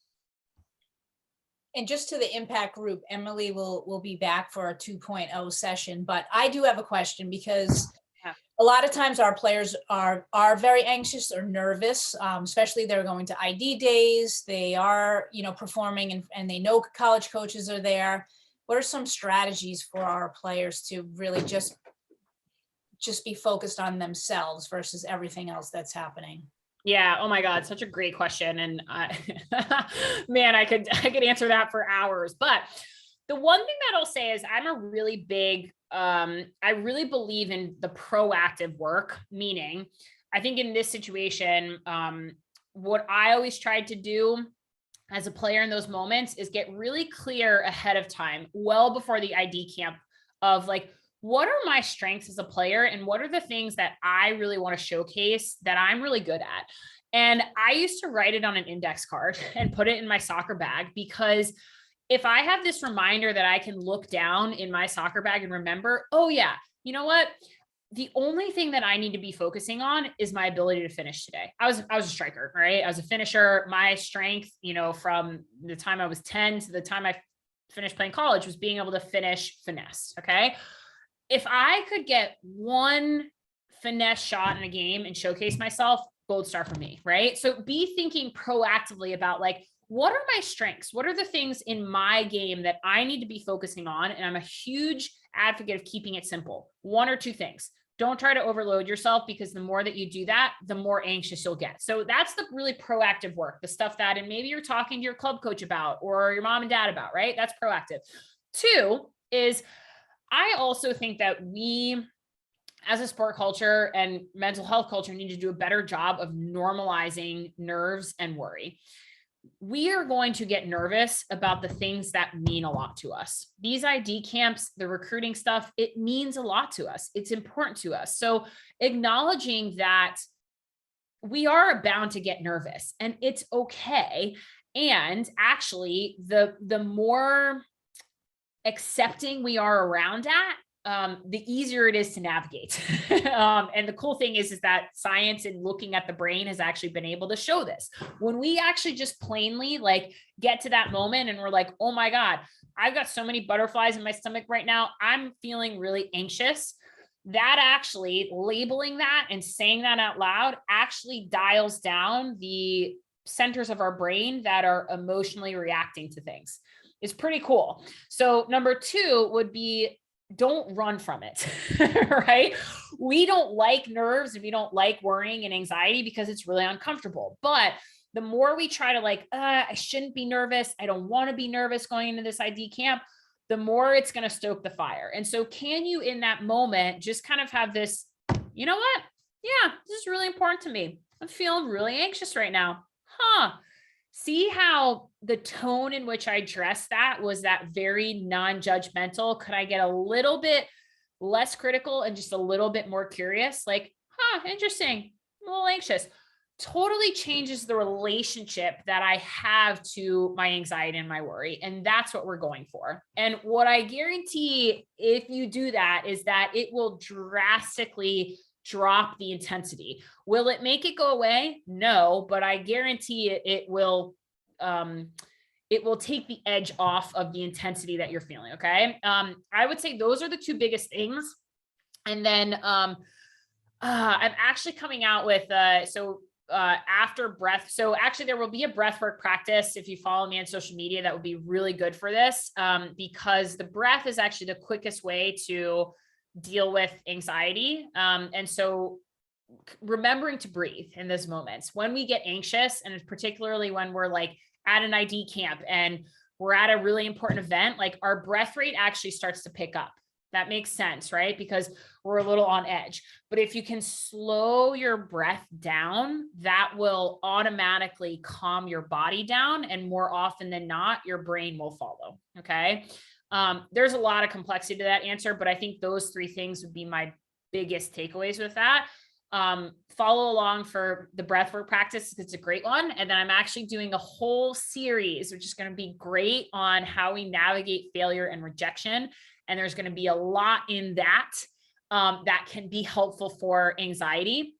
[SPEAKER 1] And just to the impact group, Emily will be back for a 2.0 session, but I do have a question because a lot of times our players are very anxious or nervous, especially they're going to ID days. They are, performing and they know college coaches are there. What are some strategies for our players to really just be focused on themselves versus everything else that's happening?
[SPEAKER 2] Yeah. Oh my God. Such a great question. And man, I could answer that for hours, but the one thing that I'll say is I'm a really big, I really believe in the proactive work, meaning I think in this situation, what I always tried to do as a player in those moments is get really clear ahead of time, well before the ID camp, of like, what are my strengths as a player and what are the things that I really want to showcase that I'm really good at? And I used to write it on an index card and put it in my soccer bag, because if I have this reminder that I can look down in my soccer bag and remember, oh yeah, you know what? The only thing that I need to be focusing on is my ability to finish today. I was a striker, right? I was a finisher. My strength, from the time I was 10 to the time I finished playing college was being able to finish finesse. Okay. If I could get one finesse shot in a game and showcase myself, gold star for me, right? So be thinking proactively about like, what are my strengths? What are the things in my game that I need to be focusing on? And I'm a huge advocate of keeping it simple. 1 or 2 things. Don't try to overload yourself, because the more that you do that, the more anxious you'll get. So that's the really proactive work, the stuff that, and maybe you're talking to your club coach about, or your mom and dad about, right? That's proactive. 2 is, I also think that we, as a sport culture and mental health culture, need to do a better job of normalizing nerves and worry. We are going to get nervous about the things that mean a lot to us. These ID camps, the recruiting stuff, it means a lot to us. It's important to us. So acknowledging that we are bound to get nervous and it's okay. And actually, the more accepting we are around that, the easier it is to navigate. And the cool thing is that science and looking at the brain has actually been able to show this. When we actually just plainly like get to that moment and we're like, oh my God, I've got so many butterflies in my stomach right now, I'm feeling really anxious. That actually, labeling that and saying that out loud actually dials down the centers of our brain that are emotionally reacting to things. It's pretty cool. So number 2 would be, don't run from it, right? We don't like nerves and we don't like worrying and anxiety because it's really uncomfortable. But the more we try to like, I shouldn't be nervous, I don't want to be nervous going into this ID camp, the more it's going to stoke the fire. And so can you, in that moment, just kind of have this you know what? Yeah, this is really important to me. I'm feeling really anxious right now. Huh. See how the tone in which I addressed that was that very non-judgmental? Could I get a little bit less critical and just a little bit more curious? Like, interesting, I'm a little anxious. Totally changes the relationship that I have to my anxiety and my worry. And that's what we're going for. And what I guarantee if you do that is that it will drastically drop the intensity. Will it make it go away? No, but I guarantee it will take the edge off of the intensity that you're feeling. Okay. I would say those are the two biggest things. And then I'm actually coming out with after breath. So actually there will be a breath work practice. If you follow me on social media, that would be really good for this, because the breath is actually the quickest way to deal with anxiety. And so remembering to breathe in those moments when we get anxious, and particularly when we're like at an ID camp and we're at a really important event, like our breath rate actually starts to pick up. That makes sense, right? Because we're a little on edge. But if you can slow your breath down, that will automatically calm your body down. And more often than not, your brain will follow. Okay. There's a lot of complexity to that answer, but I think those three things would be my biggest takeaways with that. Follow along for the breathwork practice. It's a great one. And then I'm actually doing a whole series, which is going to be great on how we navigate failure and rejection. And there's going to be a lot in that, that can be helpful for anxiety,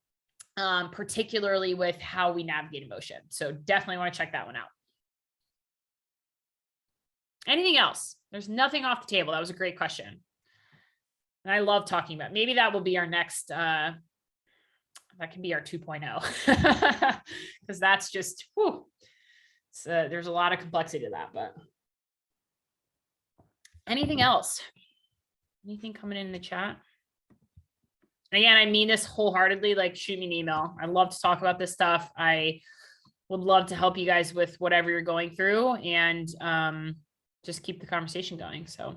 [SPEAKER 2] particularly with how we navigate emotion. So definitely want to check that one out. Anything else? There's nothing off the table. That was a great question. And I love talking about, maybe that will be our next, that can be our 2.0, because that's just, whew, there's a lot of complexity to that, but anything else? Anything coming in the chat? And again, I mean this wholeheartedly, like shoot me an email. I love to talk about this stuff. I would love to help you guys with whatever you're going through, and just keep the conversation going. So.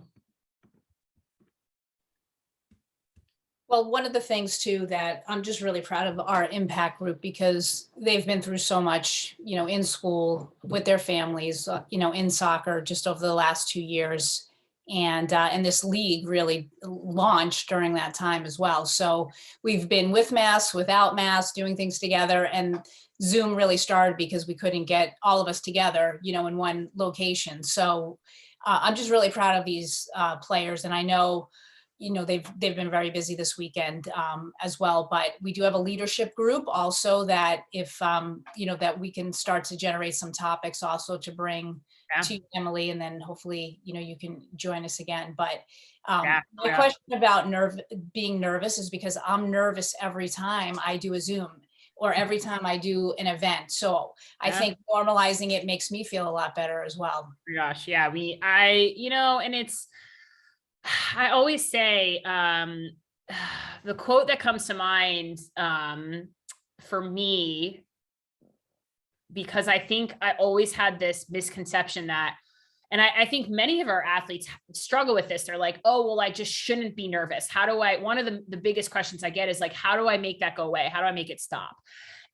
[SPEAKER 1] Well, one of the things too that I'm just really proud of our impact group, because they've been through so much, in school with their families, in soccer just over the last 2 years. And this league really launched during that time as well. So we've been with masks, without masks, doing things together, and Zoom really started because we couldn't get all of us together, in one location. So I'm just really proud of these players. And I know, they've been very busy this weekend as well, but we do have a leadership group also that if, that we can start to generate some topics also to bring to Emily, and then hopefully, you can join us again. But my question about being nervous is because I'm nervous every time I do a Zoom or every time I do an event. So I think normalizing it makes me feel a lot better as well.
[SPEAKER 2] Oh my gosh. Yeah. And it's, I always say, the quote that comes to mind for me, because I think I always had this misconception that, and I think many of our athletes struggle with this. They're like, oh, well, I just shouldn't be nervous. One of the biggest questions I get is like, how do I make that go away? How do I make it stop?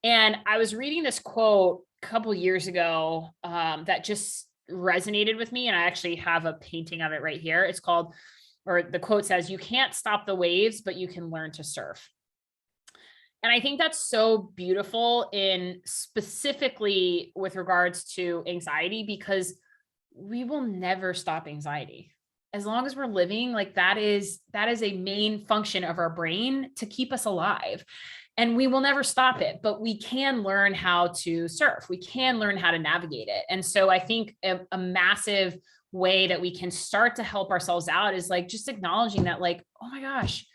[SPEAKER 2] And I was reading this quote a couple years ago that just resonated with me. And I actually have a painting of it right here. It's called, or the quote says, you can't stop the waves, but you can learn to surf. And I think that's so beautiful in specifically with regards to anxiety, because we will never stop anxiety. As long as we're living, like that is a main function of our brain to keep us alive. And we will never stop it, but we can learn how to surf. We can learn how to navigate it. And so I think a massive way that we can start to help ourselves out is like just acknowledging that, like, oh my gosh,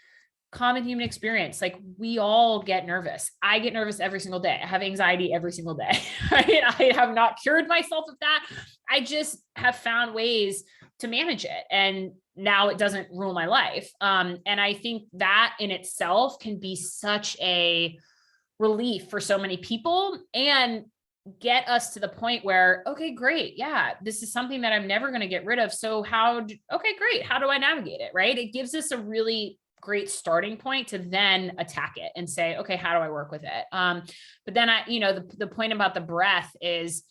[SPEAKER 2] common human experience. Like we all get nervous. I get nervous every single day. I have anxiety every single day. Right? I have not cured myself of that. I just have found ways to manage it. And now it doesn't rule my life. And I think that in itself can be such a relief for so many people and get us to the point where, okay, great. Yeah, this is something that I'm never going to get rid of. So okay, great. How do I navigate it? Right? It gives us a really great starting point to then attack it and say, okay, how do I work with it? But then the point about the breath is,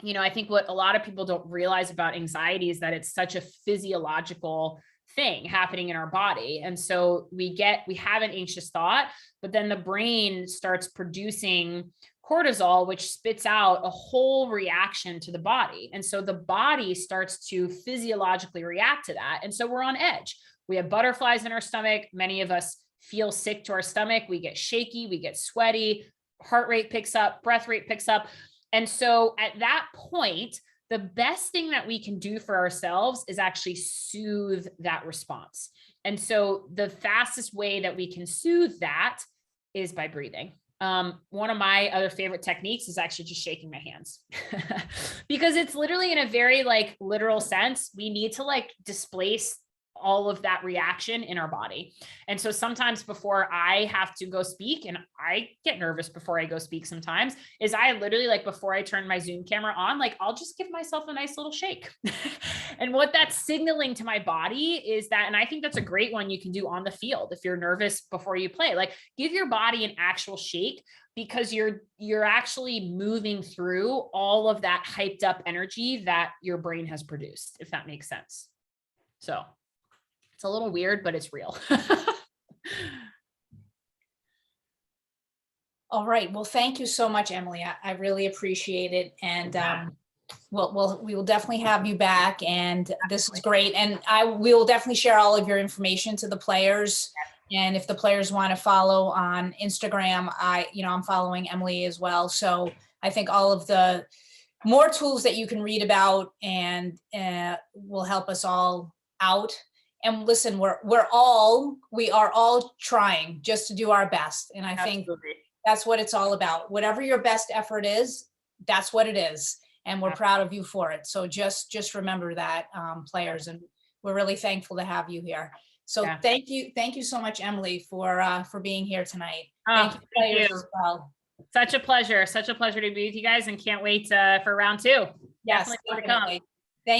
[SPEAKER 2] I think what a lot of people don't realize about anxiety is that it's such a physiological thing happening in our body. And so we have an anxious thought, but then the brain starts producing cortisol, which spits out a whole reaction to the body. And so the body starts to physiologically react to that. And so we're on edge. We have butterflies in our stomach. Many of us feel sick to our stomach. We get shaky, we get sweaty, heart rate picks up, breath rate picks up. And so at that point, the best thing that we can do for ourselves is actually soothe that response. And so the fastest way that we can soothe that is by breathing. One of my other favorite techniques is actually just shaking my hands because it's literally, in a very literal sense, we need to displace all of that reaction in our body. And so sometimes before I have to go speak, and I get nervous before I go speak sometimes, is I literally before I turn my Zoom camera on, I'll just give myself a nice little shake. And what that's signaling to my body is that, and I think that's a great one you can do on the field if you're nervous before you play, give your body an actual shake, because you're actually moving through all of that hyped up energy that your brain has produced, if that makes sense. So it's a little weird, but it's real.
[SPEAKER 1] All right. Well, thank you so much, Emily. I really appreciate it. And we will definitely have you back. And this is great. And we will definitely share all of your information to the players. And if the players want to follow on Instagram, I'm following Emily as well. So I think all of the more tools that you can read about and will help us all out. And listen, we are all trying just to do our best. And I think that's what it's all about. Whatever your best effort is, that's what it is. And we're proud of you for it. So just remember that, players, and we're really thankful to have you here. So thank you so much, Emily, for being here tonight. Thank you, players, as well.
[SPEAKER 2] Such a pleasure to be with you guys, and can't wait for round 2.
[SPEAKER 1] Yes,
[SPEAKER 2] definitely more to come.